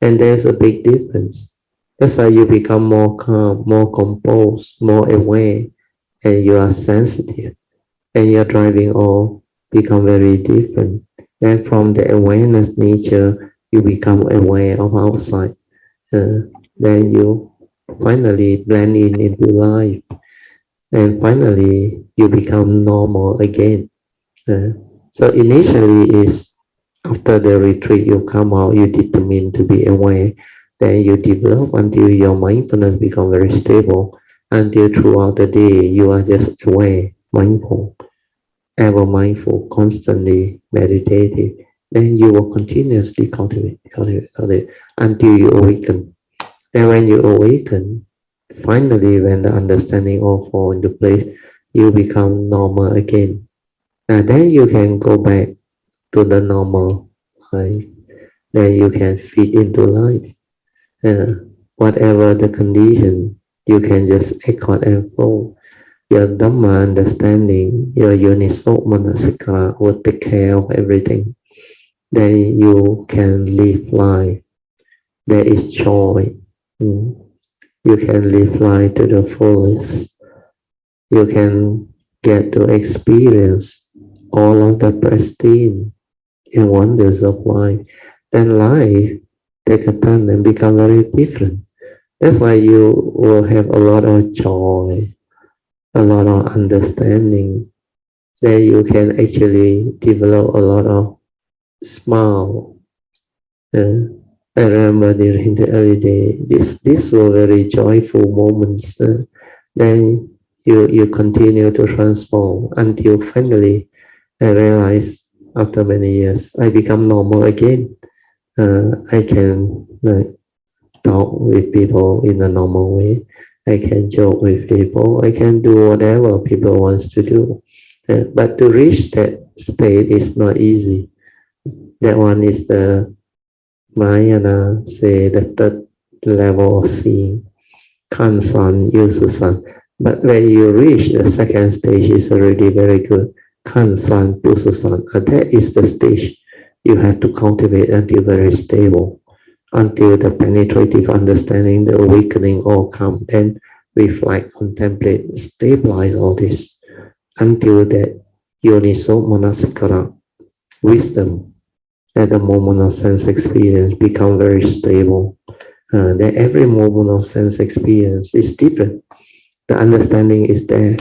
And there's a big difference. That's why you become more calm, more composed, more aware, and you are sensitive. And your driving all become very different. Then from the awareness nature, you become aware of outside. Then you finally blend in into life. And finally, you become normal again. So initially is after the retreat, you come out, you determine to be aware. Then you develop until your mindfulness become very stable. Until throughout the day, you are just aware, mindful, ever mindful, constantly meditative. Then you will continuously cultivate until you awaken. Then when you awaken, finally, when the understanding all fall into place, you become normal again. And then you can go back to the normal life. Then you can fit into life. Whatever the condition, you can just accord and flow. Your Dhamma understanding, your Yoniso Manasikara will take care of everything. Then you can live life. There is joy. You can live life to the fullest. You can get to experience all of the pristine and wonders of life. Then life take a turn and become very different. That's why you will have a lot of joy, a lot of understanding. Then you can actually develop a lot of smile. I remember during the early day, these were very joyful moments. Then you continue to transform until finally I realized after many years, I become normal again. I can talk with people in a normal way. I can joke with people. I can do whatever people wants to do. But to reach that state is not easy. That one is the Mahayana, say the third level of seeing. Kansan, Yususan. But when you reach the second stage, it's already very good. Kansan, Pususan. That is the stage you have to cultivate until very stable, until the penetrative understanding, the awakening all come, then reflect, contemplate, stabilize all this, until that Yoniso Manasikara, wisdom, at the moment of sense experience become very stable. That every moment of sense experience is different. The understanding is there.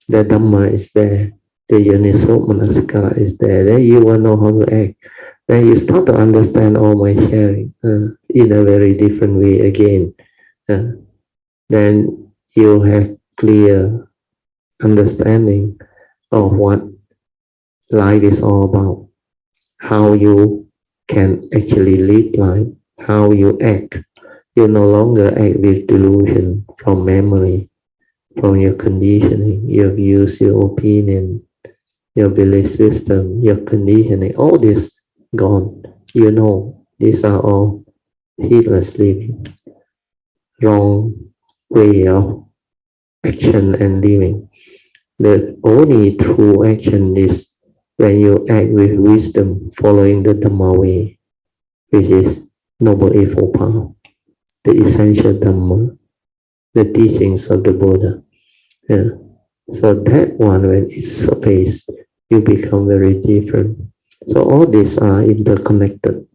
The Dhamma is there. The Yoniso Manasikara is there. Then you will know how to act. Then you start to understand all my sharing in a very different way again. Then you have clear understanding of what life is all about. How you can actually live life. How you act. You no longer act with delusion from memory, from your conditioning, your views, your opinion, your belief system, your conditioning, all this gone. You know, these are all heedless living, wrong way of action and living. The only true action is when you act with wisdom, following the Dhamma way, which is Noble Eightfold Path, the essential Dhamma, the teachings of the Buddha. So that one, when it's surfaced, you become very different. So all these are interconnected.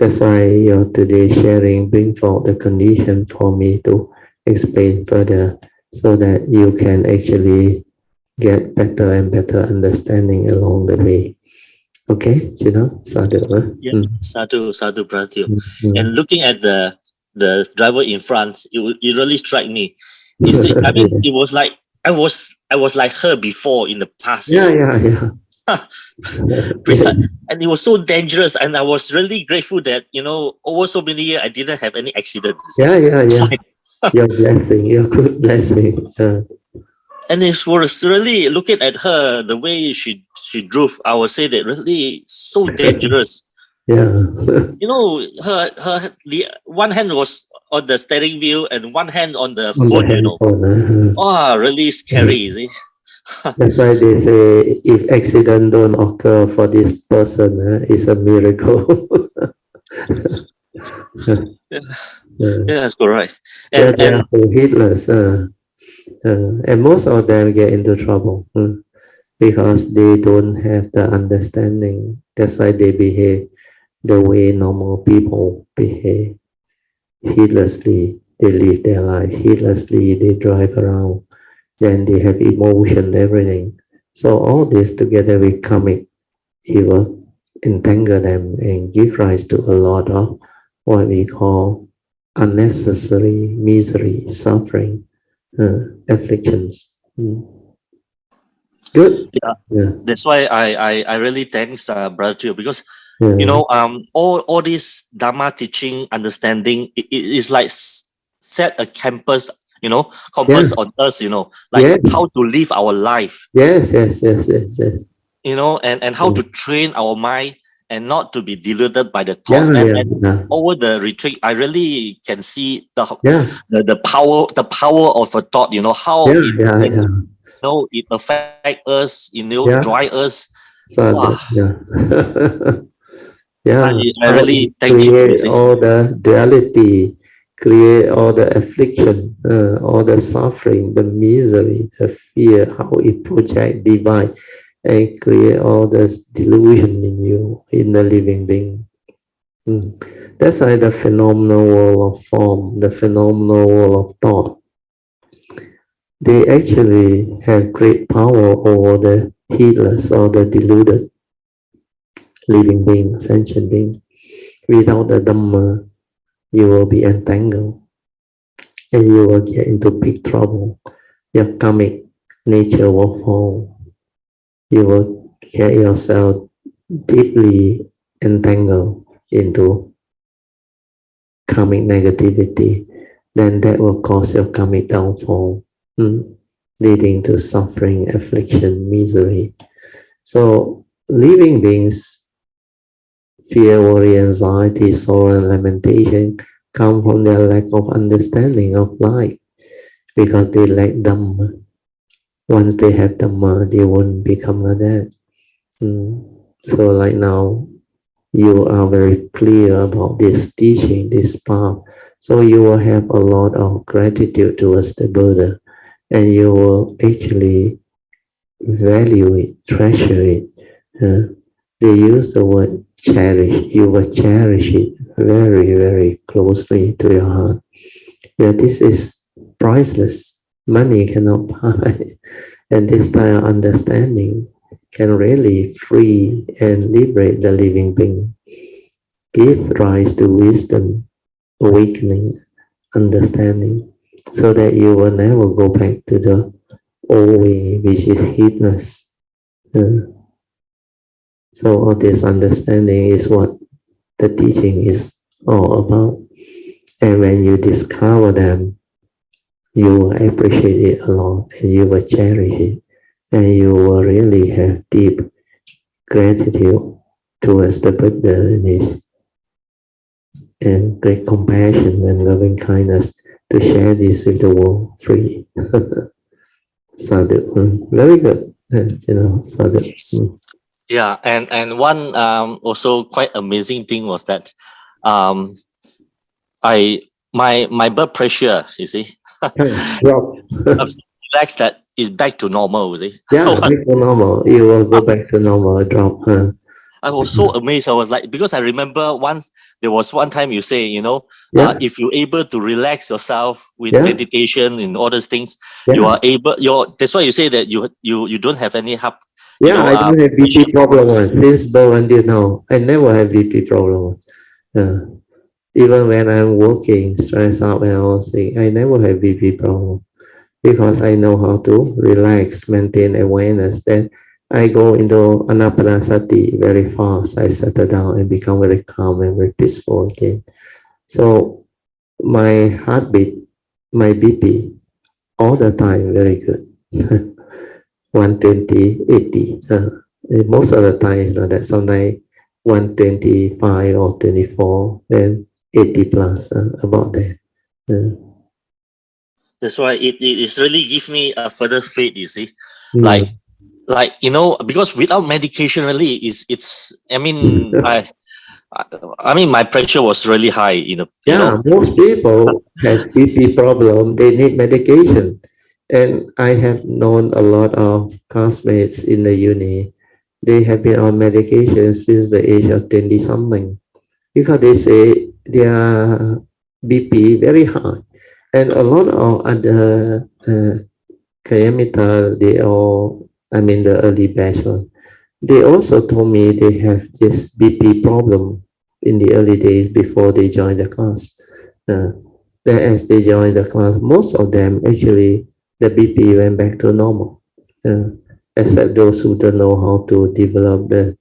That's why your today sharing bring forth the condition for me to explain further, so that you can actually get better and better understanding along the way. Okay, sadhu. Yeah, sadhu, brother. And looking at the driver in front, it really struck me. You see, I mean, it was like I was like her before in the past. Yeah. And it was so dangerous, and I was really grateful that over so many years I didn't have any accidents. Yeah. Your blessing, your good blessing. And it was really looking at her, the way she drove, I would say that really so dangerous. Yeah. Her the one hand was on the steering wheel and one hand on the On phone, the handphone, Oh, really scary, you see. That's why they say if accident don't occur for this person, it's a miracle. Yeah, that's correct. And they are heedless, and most of them get into trouble because they don't have the understanding. That's why they behave the way normal people behave. Heedlessly, they live their life. Heedlessly, they drive around. Then they have emotion, everything. So all this together with karmic evil entangle them and give rise to a lot of what we call unnecessary misery, suffering, afflictions. Good. Yeah. That's why I really thanks Brother Teo, because all this Dharma teaching understanding it is like set a compass on us, how to live our life. Yes. And how to train our mind and not to be deluded by the thought. And over the retreat, I really can see the power of a thought, how it affects us, drive us. I really thank you. Create all the duality, create all the affliction, all the suffering, the misery, the fear, how it projects divide and create all this delusion in you, in the living being. That's why the phenomenal world of form, the phenomenal world of thought, they actually have great power over the heedless or the deluded living being, sentient being. Without the Dhamma, you will be entangled and you will get into big trouble. Your karmic nature will fall. You will get yourself deeply entangled into karmic negativity. Then that will cause your karmic downfall, leading to suffering, affliction, misery. So living beings, fear, worry, anxiety, sorrow, and lamentation come from their lack of understanding of life because they lack Dhamma. Once they have Dhamma, they won't become like that. So like now, you are very clear about this teaching, this path. So you will have a lot of gratitude towards the Buddha, and you will actually value it, treasure it. They use the word cherish. You will cherish it very, very closely to your heart. This is priceless. Money cannot buy. And this type of understanding can really free and liberate the living being. Give rise to wisdom, awakening, understanding, so that you will never go back to the old way, which is heedless. So all this understanding is what the teaching is all about. And when you discover them, you will appreciate it a lot and you will cherish it. And you will really have deep gratitude towards the Buddha and great compassion and loving kindness to share this with the world free. Sadhu. Very good. Sadhu. Yeah, and one also quite amazing thing was that my blood pressure, you see, relaxed, that is back to normal, you see. Yeah, back to normal. You will go back to normal, drop. I was so amazed. I was like, because I remember there was one time you say, if you're able to relax yourself with meditation and all those things, you are able. That's why you say that you don't have any help. I don't have BP problem since birth until now. I never have BP problem. Even when I'm working, stressed out and all things, I never have BP problem because I know how to relax, maintain awareness. Then I go into anapanasati very fast. I settle down and become very calm and very peaceful again. So my heartbeat, my BP, all the time very good. 120, 80. Most of the time it's not that. Sometimes 125 or 24, then 80 plus, about that. That's why it really gives me a further faith, you see. Like because without medication really it's I mean my pressure was really high, most people have BP problem, they need medication. And I have known a lot of classmates in the uni, they have been on medication since the age of 20 something because they say their BP very high. And a lot of other Kayamita, the early batch one, they also told me they have this BP problem in the early days before they joined the class. Then as they joined the class, most of them actually, the BP went back to normal, except those who don't know how to develop the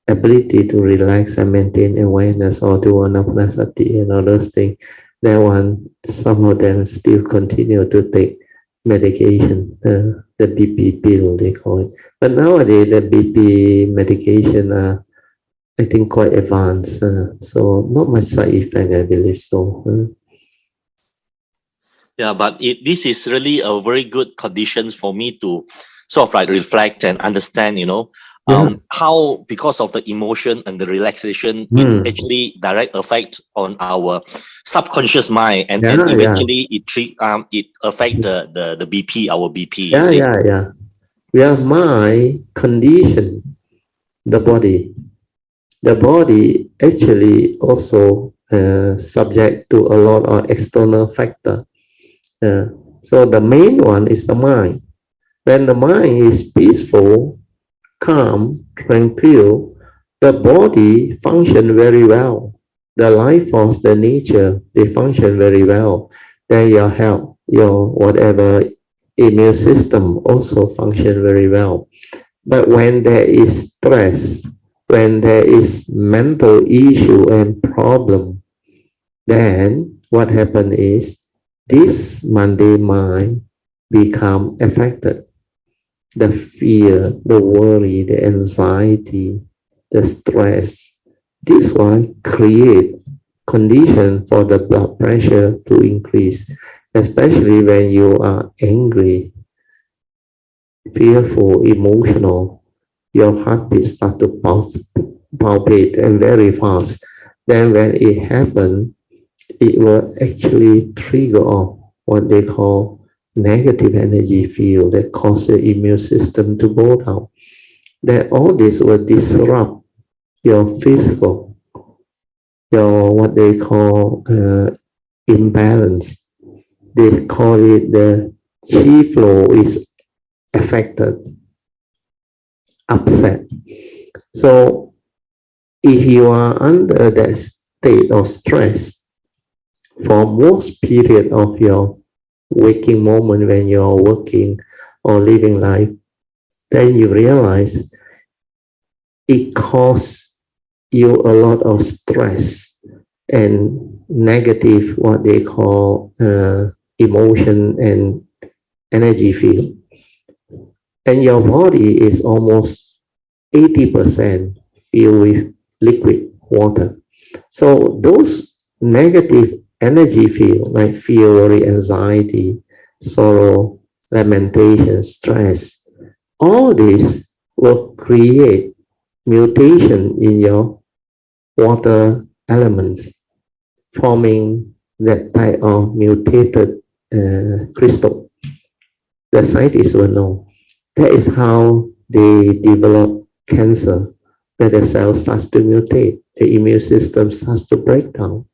ability to relax and maintain awareness or do anapanasati and all those things. That one, some of them still continue to take medication, the BP pill they call it. But nowadays the BP medication are, I think, quite advanced, so not much side effect, I believe so. But this is really a very good conditions for me to sort of like reflect and understand, how because of the emotion and the relaxation, it actually direct effect on our subconscious mind, and eventually it affect the BP, our BP. Your mind condition the body. The body actually also subject to a lot of external factor. So the main one is the mind. When the mind is peaceful, calm, tranquil, the body function very well. The life force, the nature, they function very well. Then your health, your whatever immune system also function very well. But when there is stress, when there is mental issue and problem, then what happens is this mundane mind become affected. The fear, the worry, the anxiety, the stress, this one create condition for the blood pressure to increase, especially when you are angry, fearful, emotional. Your heartbeat start to palpate and very fast. Then when it happens, it will actually trigger off what they call negative energy field that cause your immune system to go down. Then all this will disrupt your physical, your what they call imbalance. They call it the chi flow is affected, upset. So if you are under that state of stress for most period of your waking moment when you're working or living life, then you realize it causes you a lot of stress and negative, what they call emotion and energy field. And your body is almost 80% filled with liquid water. So those negative energy field like fear, worry, anxiety, sorrow, lamentation, stress, all this will create mutation in your water elements, forming that type of mutated crystal. The scientists will know. That is how they develop cancer where the cell starts to mutate, the immune system starts to break down.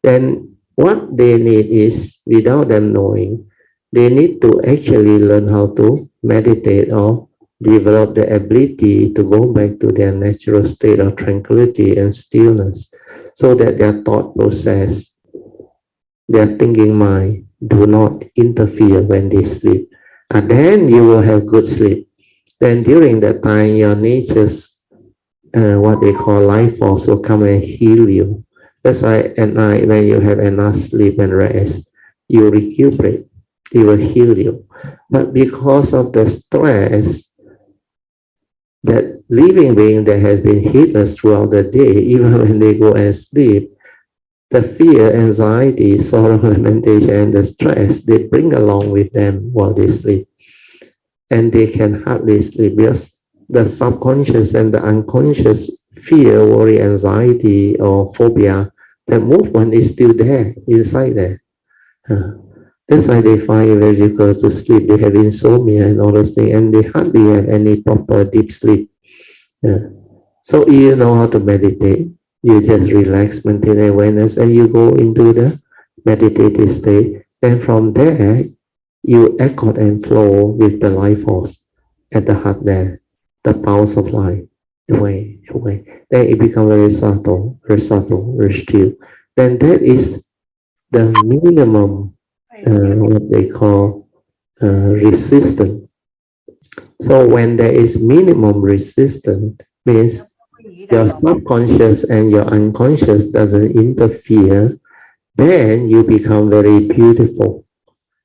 Then what they need is, without them knowing, they need to actually learn how to meditate or develop the ability to go back to their natural state of tranquility and stillness, so that their thought process, their thinking mind, do not interfere when they sleep. And then you will have good sleep. Then during that time, your nature's, what they call life force, will come and heal you. That's why at night, when you have enough sleep and rest, you recuperate. It will heal you. But because of the stress, that living being that has been heedless throughout the day, even when they go and sleep, the fear, anxiety, sorrow, lamentation, and the stress, they bring along with them while they sleep. And they can hardly sleep because the subconscious and the unconscious fear, worry, anxiety, or phobia, the movement is still there, inside there. That's why they find it very difficult to sleep. They have insomnia and all those things, and they hardly have any proper deep sleep. So you know how to meditate. You just relax, maintain awareness, and you go into the meditative state. Then from there, you accord and flow with the life force at the heart there, the pulse of life, away. Then it becomes very subtle, very still. Then that is the minimum, what they call resistance. So when there is minimum resistance, means your subconscious and your unconscious doesn't interfere, then you become very beautiful.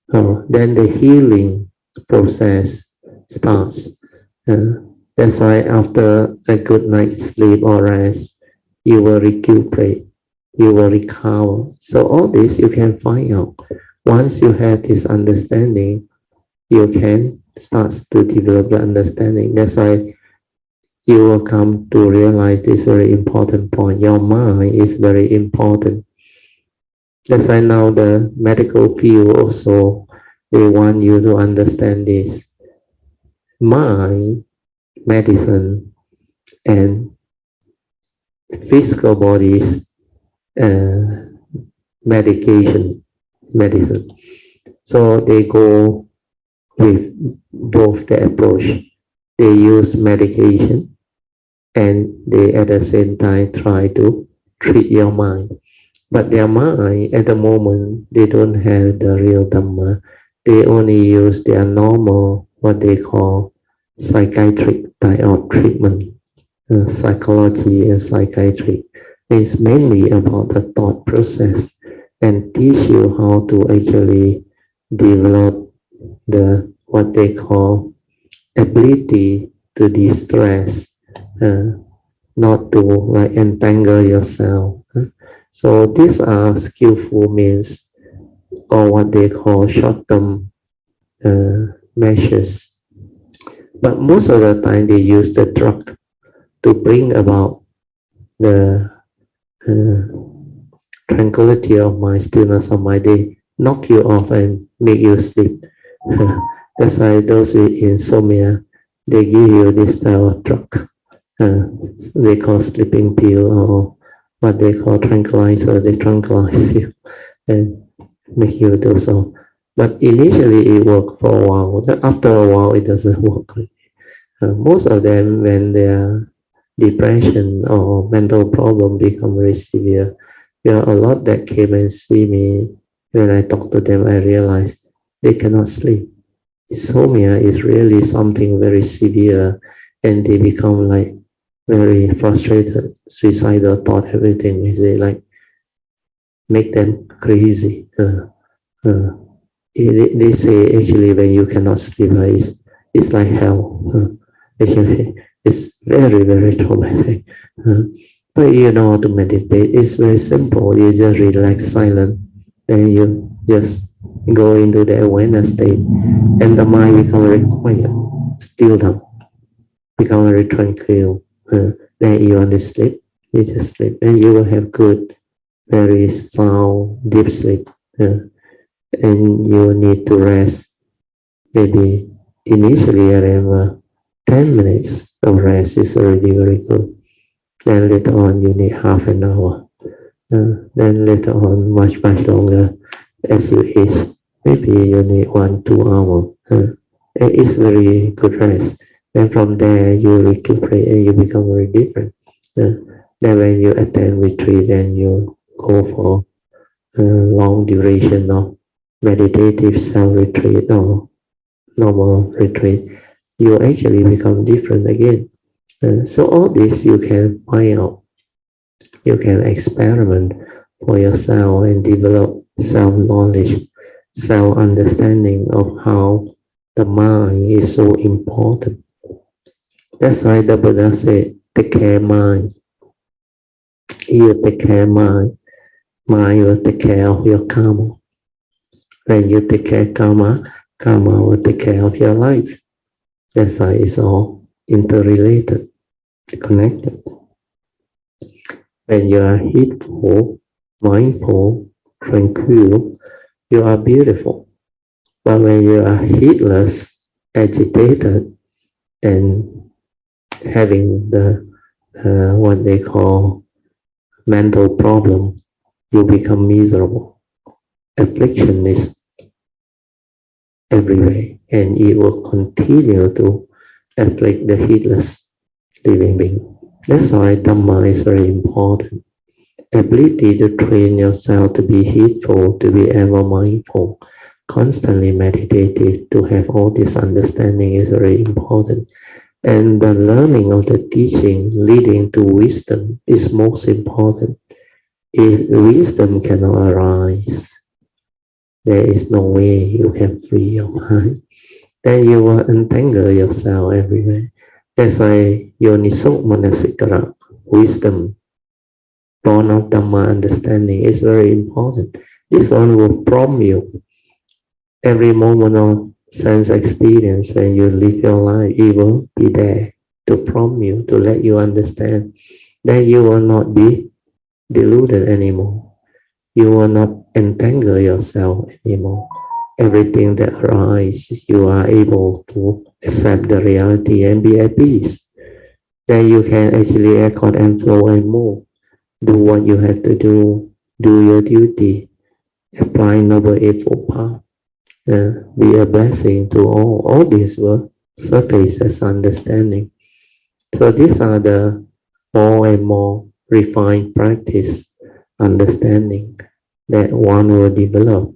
Then the healing process starts. That's why after a good night's sleep or rest, you will recuperate, you will recover. So all this you can find out. Once you have this understanding, you can start to develop the understanding. That's why you will come to realize this very important point. Your mind is very important. That's why now the medical field also, they want you to understand this. Mind, medicine, and physical bodies, medicine. So they go with both the approach. They use medication and they at the same time try to treat your mind. But their mind at the moment, they don't have the real Dhamma. They only use their normal, what they call psychiatric type of treatment. Psychology and psychiatry is mainly about the thought process and teach you how to actually develop the, what they call, ability to de-stress, not to like entangle yourself. So these are skillful means, or what they call short-term measures. But most of the time they use the drug to bring about the tranquility of mind, stillness of mind. They knock you off and make you sleep. That's why those with insomnia, they give you this type of drug. They call sleeping pill, or what they call tranquilizer. They tranquilize you and make you do so. But initially it worked for a while. After a while it doesn't work. Most of them, when their depression or mental problem become very severe, there are a lot that came and see me. When I talk to them, I realize they cannot sleep. Insomnia is really something very severe, and they become like very frustrated, suicidal thought, everything. They like make them crazy. They say actually when you cannot sleep, it's like hell. Actually, it's very, very traumatic. But you know how to meditate. It's very simple. You just relax, silent, then you just go into the awareness state, and the mind becomes very quiet, still down, become very tranquil. Then you want to sleep, you just sleep, and you will have good, very sound, deep sleep. And you need to rest. Maybe initially I remember 10 minutes The rest is already very good. Then later on, you need half an hour. Then later on, much longer as you age. Maybe you need 1-2 hours. It's very good rest. Then from there, you recuperate and you become very different. Then when you attend retreat, then you go for long duration of meditative self-retreat or normal retreat, you actually become different again. So all this you can find out. You can experiment for yourself and develop self-knowledge, self-understanding of how the mind is so important. That's why the Buddha said, take care mind. You take care mind. Mind will take care of your karma. When you take care of karma, karma will take care of your life. That's why it's all interrelated, connected. When you are heedful, mindful, tranquil, you are beautiful. But when you are heedless, agitated, and having the what they call mental problem, you become miserable. Affliction is everywhere, and it will continue to afflict the heedless living being. That's why Dhamma is very important. Ability to train yourself to be heedful, to be ever mindful, constantly meditative, to have all this understanding is very important. And the learning of the teaching leading to wisdom is most important. If wisdom cannot arise, there is no way you can free your mind. Then you will entangle yourself everywhere. That's why Yoniso Manasikara, wisdom, born of Dhamma understanding, is very important. This one will prompt you. Every moment of sense experience when you live your life, it will be there to prompt you, to let you understand. Then you will not be deluded anymore. You will not entangle yourself anymore. Everything that arises, you are able to accept the reality and be at peace. Then you can actually accord and flow and move. Do what you have to do your duty, apply Noble Eightfold Path, be a blessing to all. All this will surface as understanding. So these are the more and more refined practice, understanding that one will develop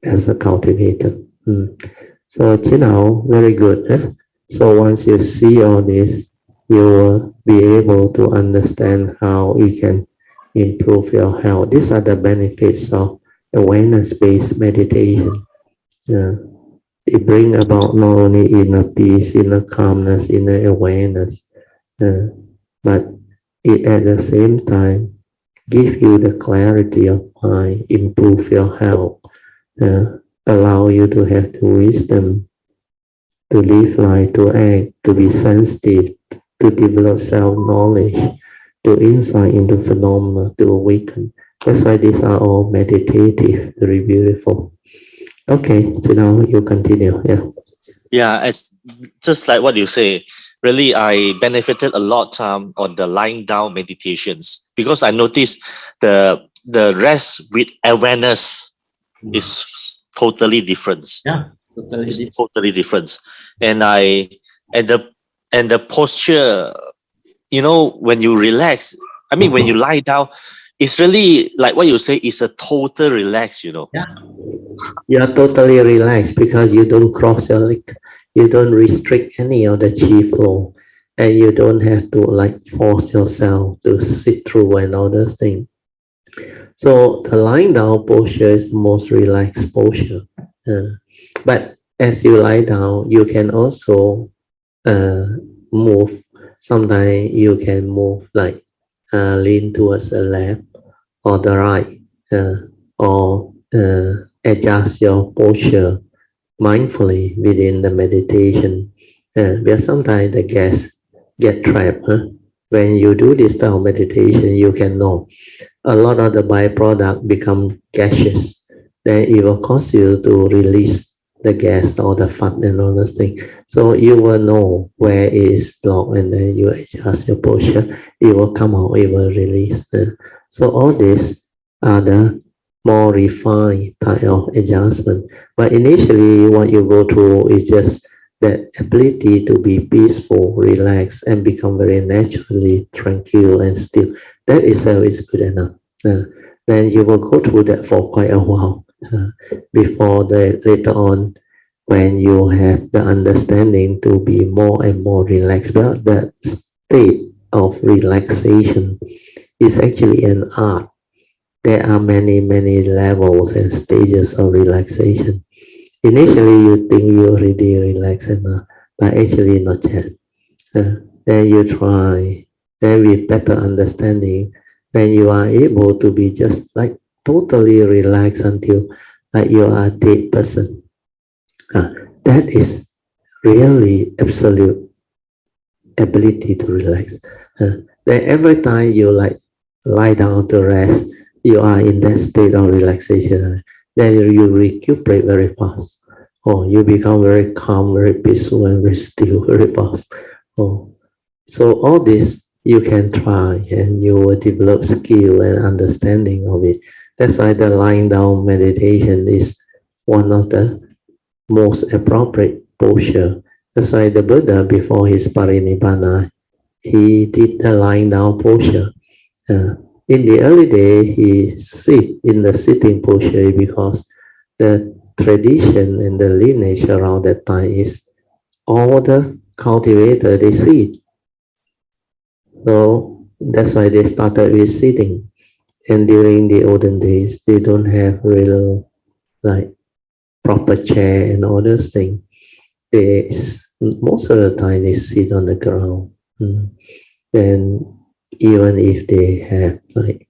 as a cultivator. So, very good. So once you see all this, you will be able to understand how you can improve your health. These are the benefits of awareness-based meditation. It brings about not only inner peace, inner calmness, inner awareness, but it at the same time give you the clarity of mind, improve your health, allow you to have the wisdom to live life, to act, to be sensitive, to develop self-knowledge, to insight into phenomena, to awaken. That's why these are all meditative, very beautiful. Okay, so now you continue. Yeah, as just like what you say, really I benefited a lot on the lying down meditations, because I noticed the rest with awareness is totally different. Yeah, totally It's different. totally different. And the posture, when you relax, when you lie down, it's really like what you say, is a total relax, Yeah. You are totally relaxed because you don't cross your leg. You don't restrict any of the chi flow, and you don't have to force yourself to sit through and all those things. So the lying down posture is the most relaxed posture. But as you lie down, you can also move. Sometimes you can move lean towards the left or the right, or adjust your posture mindfully within the meditation. Because sometimes the guests get trapped. When you do this style of meditation, you can know a lot of the byproduct become gaseous. Then it will cause you to release the gas or the fat and all those things. So you will know where it is blocked, and then you adjust your posture. It will come out, it will release. So all these are the more refined type of adjustment. But initially, what you go through is just that ability to be peaceful, relaxed, and become very naturally tranquil and still. That itself is good enough. Then you will go through that for quite a while before later on, when you have the understanding to be more and more relaxed. But that state of relaxation is actually an art. There are many levels and stages of relaxation. Initially, you think you already relaxed enough, but actually not yet. Then you try. Then with better understanding, when you are able to be just like totally relaxed until like you are a dead person. That is really absolute ability to relax. Then every time you like lie down to rest, you are in that state of relaxation. Then you recuperate very fast. You become very calm, very peaceful, and very still very fast. So all this you can try, and you will develop skill and understanding of it. That's why the lying down meditation is one of the most appropriate posture. That's why the Buddha, before his parinibbana, he did the lying down posture. In the early day, he sit in the sitting posture because the tradition and the lineage around that time is all the cultivator, they sit. So that's why they started with sitting. And during the olden days, they don't have real like proper chair and all those things. Most of the time they sit on the ground. Then even if they have like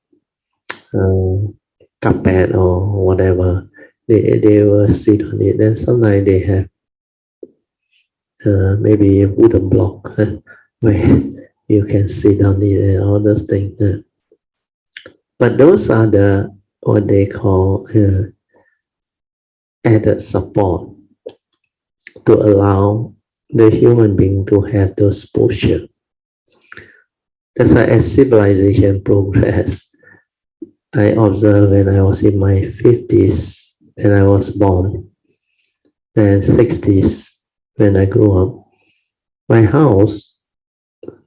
carpet or whatever, they will sit on it. Then sometimes they have maybe a wooden block where you can sit on it and all those things. But those are the what they call added support to allow the human being to have those posture. That's why as civilization progress, I observed when I was in my 50s when I was born, and 60s when I grew up, my house,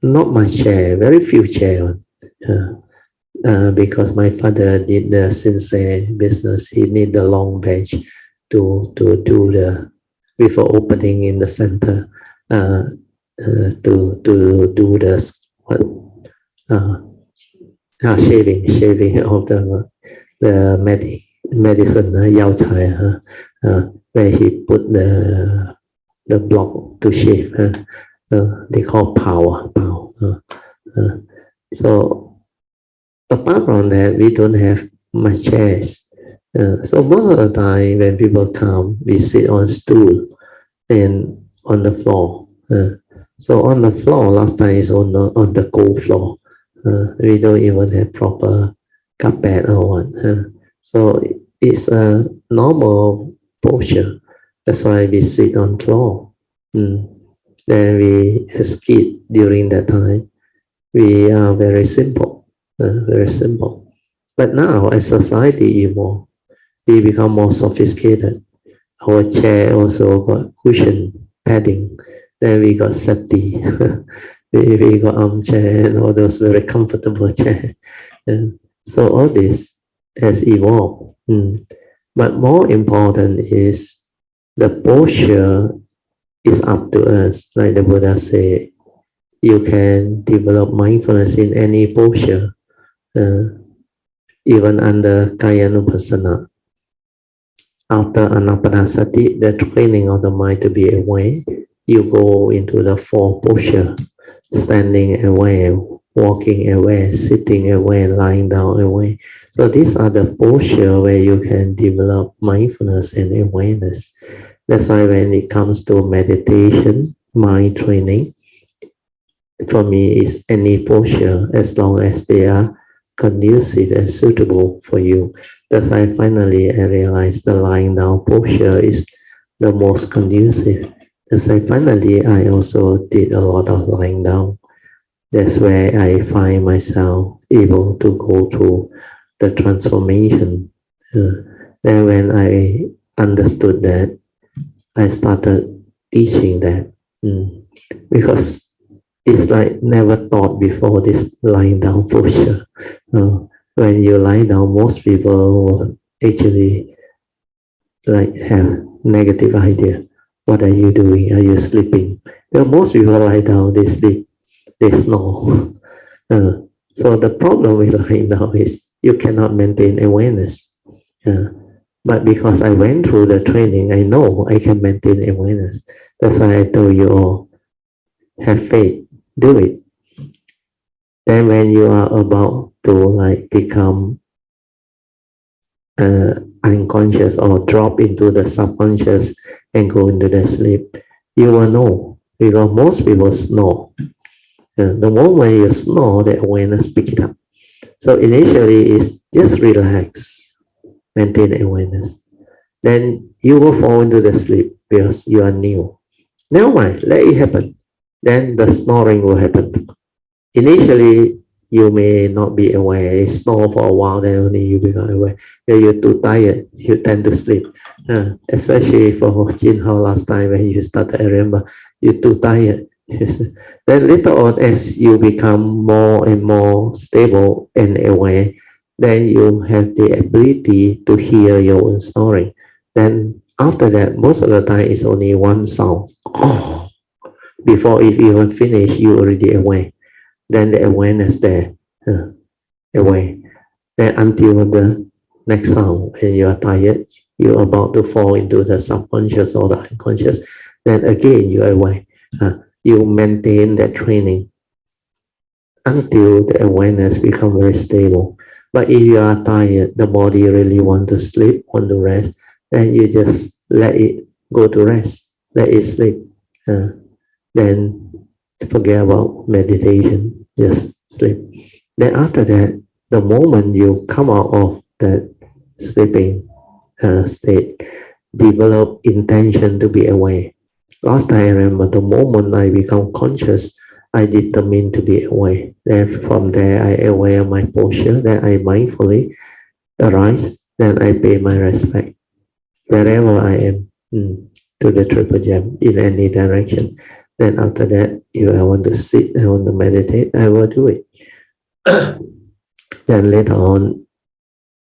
not much chair, very few chair, because my father did the sensei business. He need the long bench to do the, with an opening in the center, to do the shaving of the medicine, yao cai, where he put the block to shave. They call power. So apart from that, we don't have much chairs. So most of the time when people come, we sit on stool and on the floor. So on the floor, last time is on the cold floor. We don't even have proper carpet or what. So it's a normal posture. That's why we sit on floor. Then we, as kids during that time, we are very simple. But now, as society evolves, we become more sophisticated. Our chair also got cushion, padding. Then we got settee. we got armchair and all those very comfortable chairs. So all this has evolved. But more important is the posture is up to us. Like the Buddha said, you can develop mindfulness in any posture, even under Kayanupassana. After Anapanasati, the training of the mind to be aware, you go into the four posture: standing aware, walking aware, sitting aware, lying down aware. So these are the posture where you can develop mindfulness and awareness. That's why when it comes to meditation, mind training, for me is any posture as long as they are conducive and suitable for you. That's why finally I realized the lying down posture is the most conducive. So finally, I also did a lot of lying down. That's where I find myself able to go through the transformation. Then when I understood that, I started teaching that. Because it's like never thought before this lying down posture. When you lie down, most people actually like have negative idea. What are you doing? Are you sleeping? Well, most people lie down, they sleep, they snore. So the problem with lying down is you cannot maintain awareness. But because I went through the training, I know I can maintain awareness. That's why I told you all, have faith, do it. Then when you are about to like become unconscious or drop into the subconscious and go into the sleep, you will know, because most people snore. The moment you snore, the awareness pick it up. So initially it's just relax, maintain awareness. Then you will fall into the sleep because you are new. Never mind, let it happen. Then the snoring will happen. Initially, you may not be aware. You snore for a while, then only you become aware. When you're too tired, you tend to sleep. Especially for Jin Hao last time when you started, I remember, you're too tired. Then later on, as you become more and more stable and aware, then you have the ability to hear your own snoring. Then after that, most of the time, it's only one sound. Oh, before it even finish, you already aware. Then the awareness there, aware. Then until the next sound, and you are tired, you're about to fall into the subconscious or the unconscious, then again you are aware. You maintain that training until the awareness becomes very stable. But if you are tired, the body really want to sleep, want to rest, then you just let it go to rest, let it sleep. Then forget about meditation, just sleep. Then after that, the moment you come out of that sleeping state, develop intention to be aware. Last time I remember, the moment I become conscious, I determine to be aware. Then from there, I aware my posture, then I mindfully arise, then I pay my respect. Wherever I am, to the triple gem, in any direction. Then after that, if I want to sit, I want to meditate, I will do it. Then later on,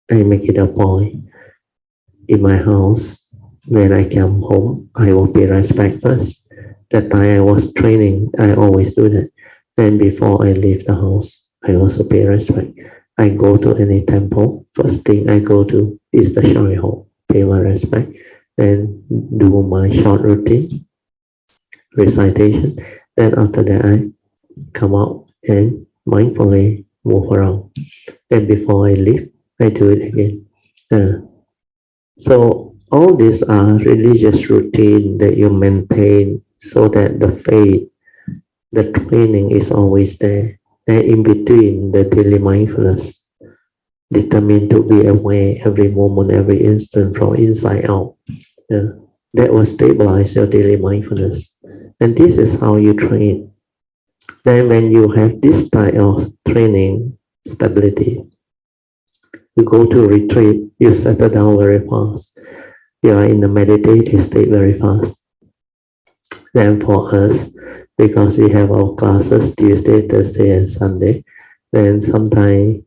I make it a point. In my house, when I come home, I will pay respect first. That time I was training, I always do that. Then before I leave the house, I also pay respect. I go to any temple, first thing I go to is the shrine hall, pay my respect, then do my short routine, recitation. Then after that, I come out and mindfully move around. Then before I leave, I do it again. So all these are religious routine that you maintain so that the faith, the training is always there. And in between the daily mindfulness, determined to be aware every moment, every instant from inside out. That will stabilize your daily mindfulness. And this is how you train. Then when you have this type of training, stability, you go to retreat, you settle down very fast. You are in the meditative state very fast. Then for us, because we have our classes Tuesday, Thursday, and Sunday, then sometime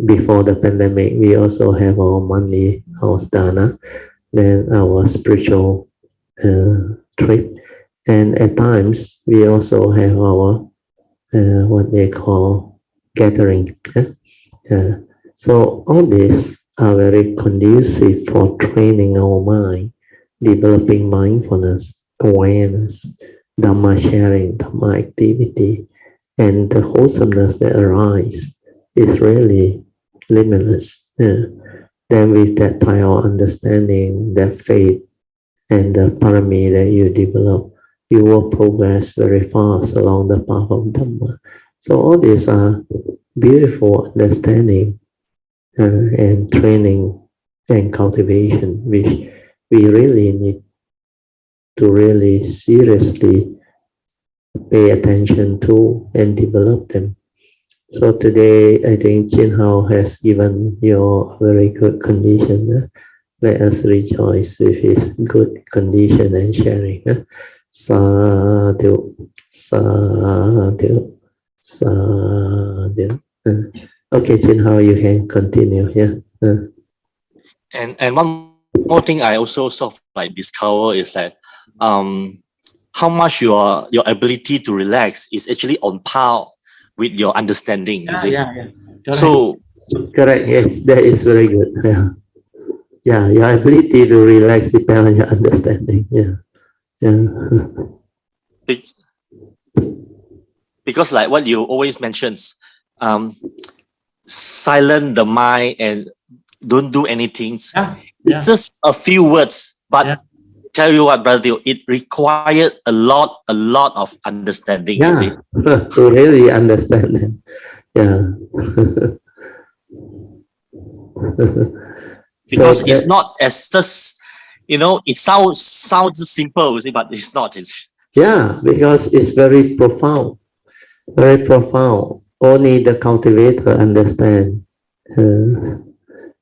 before the pandemic, we also have our monthly house dana, then our spiritual trip. And at times, we also have our what they call gathering. So all these are very conducive for training our mind, developing mindfulness, awareness, Dharma sharing, Dharma activity, and the wholesomeness that arises is really limitless. Then with that type of understanding, that faith, and the parami that you develop, you will progress very fast along the path of Dhamma. So all these are beautiful understanding and training and cultivation, which we really need to really seriously pay attention to and develop them. So today, I think Jin Hao has given you a very good condition. Let us rejoice with his good condition and sharing. Sadhu, sadhu, sadhu. Okay, Jin Hao, you can continue. And one more thing I also sort of like discover is that how much your ability to relax is actually on par with your understanding. You see? So correct. Yes, that is very good. Yeah, your ability to relax depends on your understanding. Because like what you always mentions, silent the mind and don't do anything. It's just a few words, but tell you what, brother, it required a lot of understanding. You see? To really understand them. Because it's not as just, it sounds simple, you see, but it's not. Because it's very profound. Very profound. Only the cultivator understand.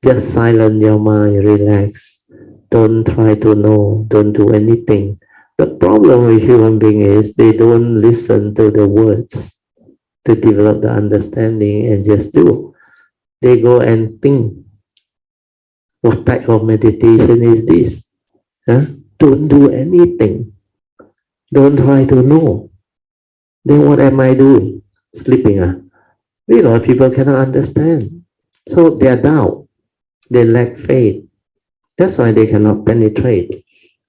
Just silence your mind, relax. Don't try to know, don't do anything. The problem with human beings is they don't listen to the words to develop the understanding and just do. They go and think. What type of meditation is this? Don't do anything. Don't try to know. Then what am I doing? Sleeping. Because people cannot understand. So they are down. They lack faith. That's why they cannot penetrate.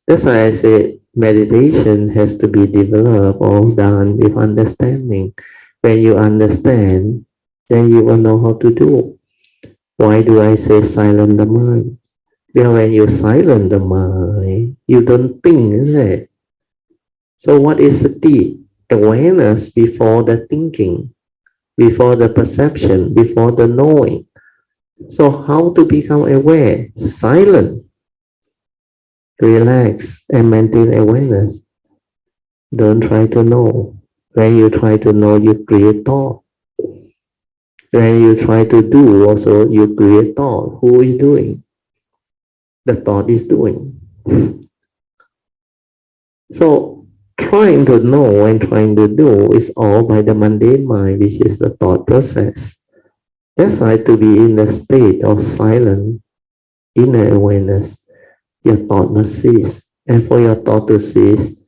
That's why I say meditation has to be developed or done with understanding. When you understand, then you will know how to do. Why do I say silence the mind? Because when you silence the mind, you don't think, isn't it? So what is sati? Awareness before the thinking, before the perception, before the knowing. So how to become aware? Silent. Relax and maintain awareness. Don't try to know. When you try to know, you create thought. When you try to do, also you create thought. Who is doing? The thought is doing. So trying to know and trying to do is all by the mundane mind, which is the thought process. That's why to be in the state of silent, inner awareness, your thought must cease. And for your thought to cease,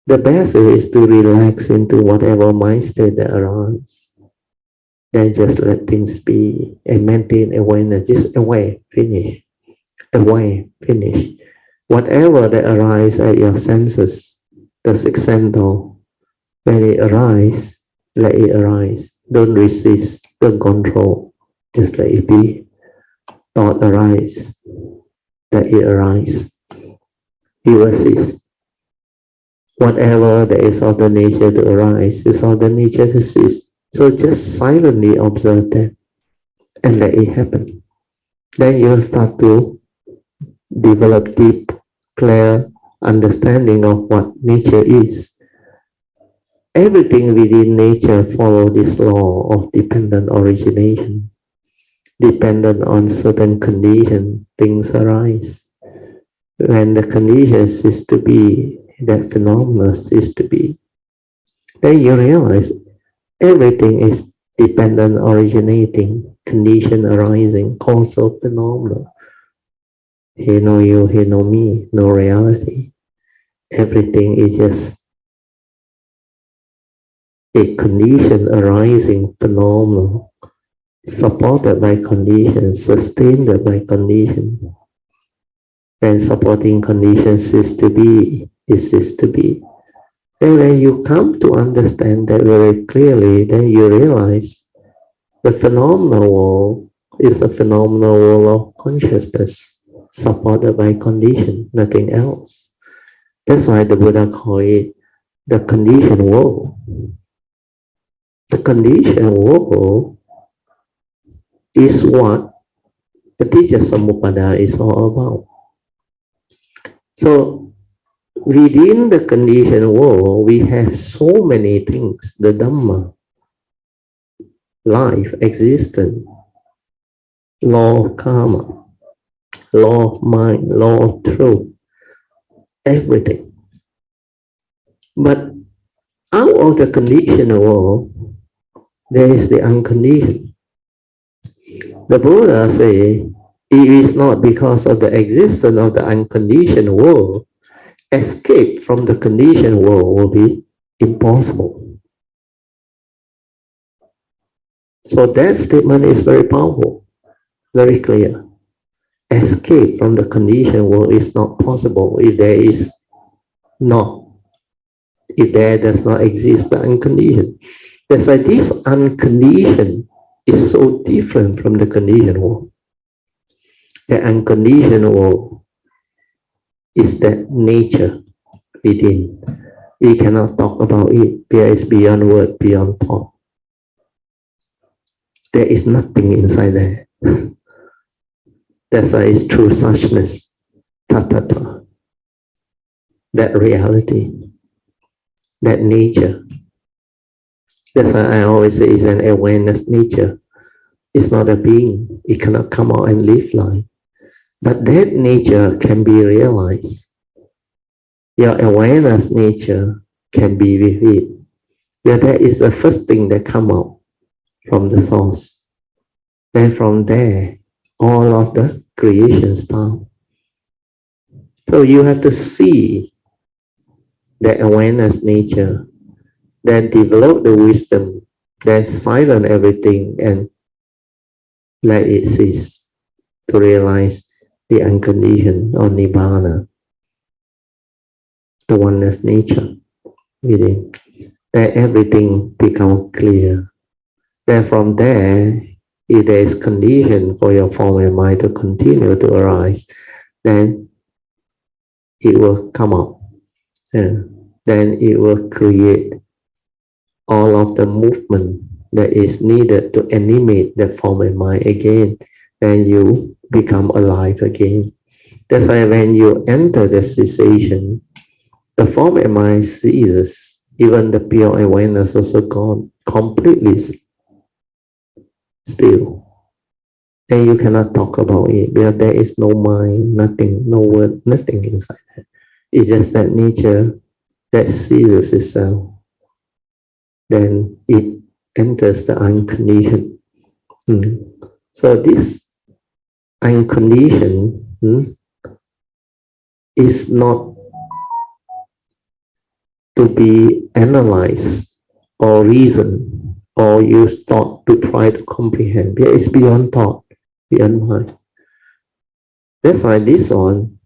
the best way is to relax into whatever mind state that arises. Then just let things be and maintain awareness. Just aware, finish. Aware, finish. Whatever that arises at your senses, the sixth sense door, when it arises, let it arise. Don't resist, don't control. Just let it be. Thought arise, let it arise. It will cease. Whatever that is of the nature to arise is of the nature to cease. So just silently observe that and let it happen. Then you will start to develop deep, clear understanding of what nature is. Everything within nature follows this law of dependent origination. Dependent on certain condition, things arise. When the condition ceases to be, that phenomenon ceases to be, then you realize everything is dependent originating, condition arising, causal phenomena. He know you, he know me, no reality. Everything is just a condition arising phenomenon, supported by condition, sustained by condition. When supporting conditions cease to be, it ceases to be. Then when you come to understand that very clearly, then you realize the phenomenal world is a phenomenal world of consciousness, supported by condition, nothing else. That's why the Buddha called it the conditioned world. The conditioned world is what Paticca Samuppada is all about. So within the conditioned world, we have so many things, the Dhamma, life, existence, law of karma, law of mind, law of truth, everything. But out of the conditioned world, there is the unconditioned. The Buddha say, it is not because of the existence of the unconditioned world, escape from the conditioned world will be impossible. So that statement is very powerful, very clear. Escape from the conditioned world is not possible if there does not exist the unconditioned. That's why this unconditioned is so different from the conditioned world. The unconditioned world is that nature within. We cannot talk about it. There is beyond word, beyond thought. There is nothing inside there. That's why it's true suchness, tathata. That reality, that nature. That's why I always say it's an awareness nature. It's not a being. It cannot come out and live life. But that nature can be realized. Your awareness nature can be with it. Yeah, that is the first thing that come out from the source. Then from there, all of the creation start. So you have to see that awareness nature, then develop the wisdom, then silence everything and let it cease to realize the unconditioned or nibbana, the oneness nature within. Then everything becomes clear. Then from there, if there is condition for your form and mind to continue to arise, then it will come up. Then it will create all of the movement that is needed to animate the form and mind again. Then you become alive again. That's why when you enter the cessation, the form and mind ceases. Even the pure awareness also gone completely still. And you cannot talk about it because there is no mind, nothing, no word, nothing inside that. It's just that nature that ceases itself. Then it enters the unconditioned. So this unconditioned is not to be analyzed or reasoned or use thought to try to comprehend. It's beyond thought, beyond mind. That's why this one,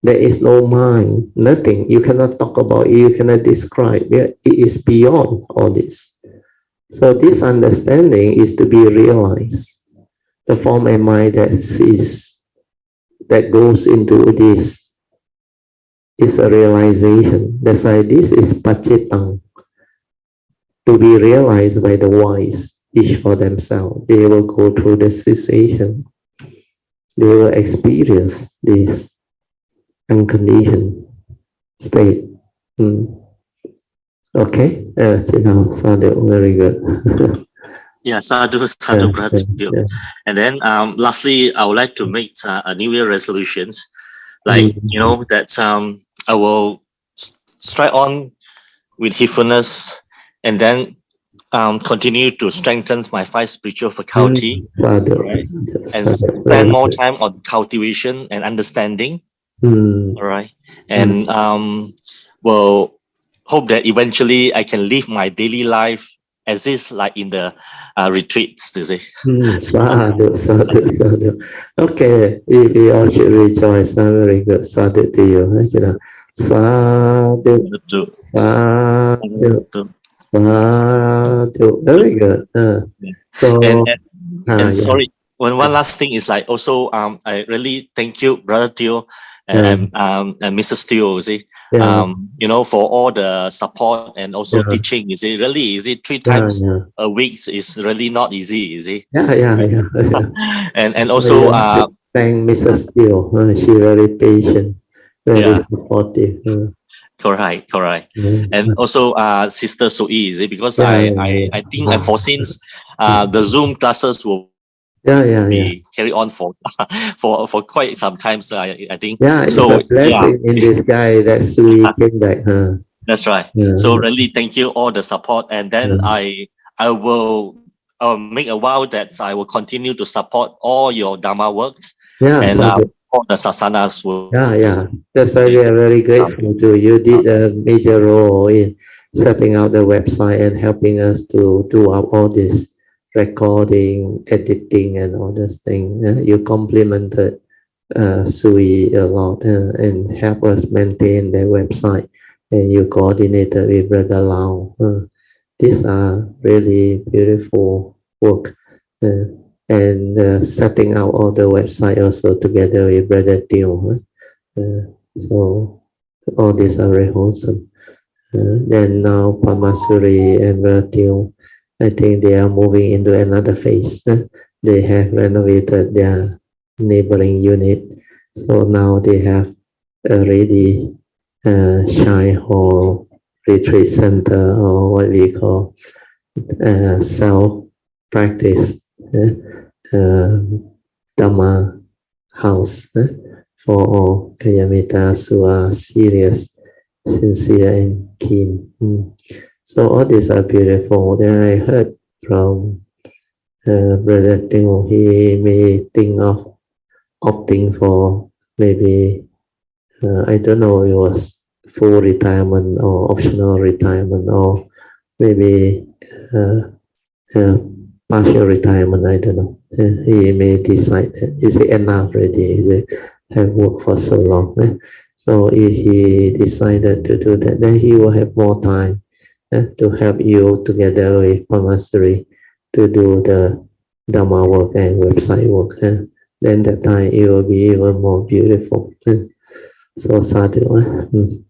there is no mind, nothing. You cannot talk about it, you cannot describe it. It is beyond all this. So this understanding is to be realized. The form and mind that sees, that goes into this, is a realization. That's why this is pacitang, to be realized by the wise, each for themselves. They will go through the cessation. They will experience this unconditioned state. Okay, sadhu, very good. Yeah, sadhu, brother. And then lastly, I would like to make a New Year resolutions. Like, that I will strike on with heedfulness and then continue to strengthen my 5 spiritual faculty, right? And spend more time on cultivation and understanding, all right? And will hope that eventually I can live my daily life as is like in the retreats, you see. Sadhu. Okay, we all should rejoice. Very good. Sadhu to you. Sadhu. Sadhu. Very good. Sorry, one last thing is like also I really thank you, Brother Teo and Mrs. Teo, you see, for all the support and also teaching, you see, really, you see, 3 times a week is really not easy, you see. And also thank Mrs. Teo. She very patient. very supportive. Correct. Yeah. And also, Sister Sui, is it? Because Yeah, I think I foreseen the Zoom classes will yeah. be carry on for quite some times. I think. Yeah, it's So a blessing in disguise that Sui came back. that's right. Yeah. So really, thank you all the support, and then I will make a vow that I will continue to support all your Dharma works, and So all the sasanas will. yeah. That's why we are very grateful to you. Did a major role in setting out the website and helping us to do all this recording, editing, and all those things. You complimented Sui a lot and help us maintain the website, and you coordinated with Brother Lau. These are really beautiful work, and setting out all the website also together with Brother Teo. So all these are very wholesome. Then now Pamasuri and Brother Teo, I think they are moving into another phase. They have renovated their neighboring unit, so now they have already Shine Hall retreat center, or what we call self-practice Dhamma house for all Kayamitas who are serious, sincere, and keen. So all these are beautiful. Then I heard from Brother Teo, he may think of opting for maybe, I don't know, it was full retirement or optional retirement, or maybe partial retirement, I don't know. He may decide that. Is it enough already? Is it have worked for so long? So if he decided to do that, then he will have more time to help you together with Pamasuri to do the Dhamma work and website work. Then that time it will be even more beautiful. So sadhu.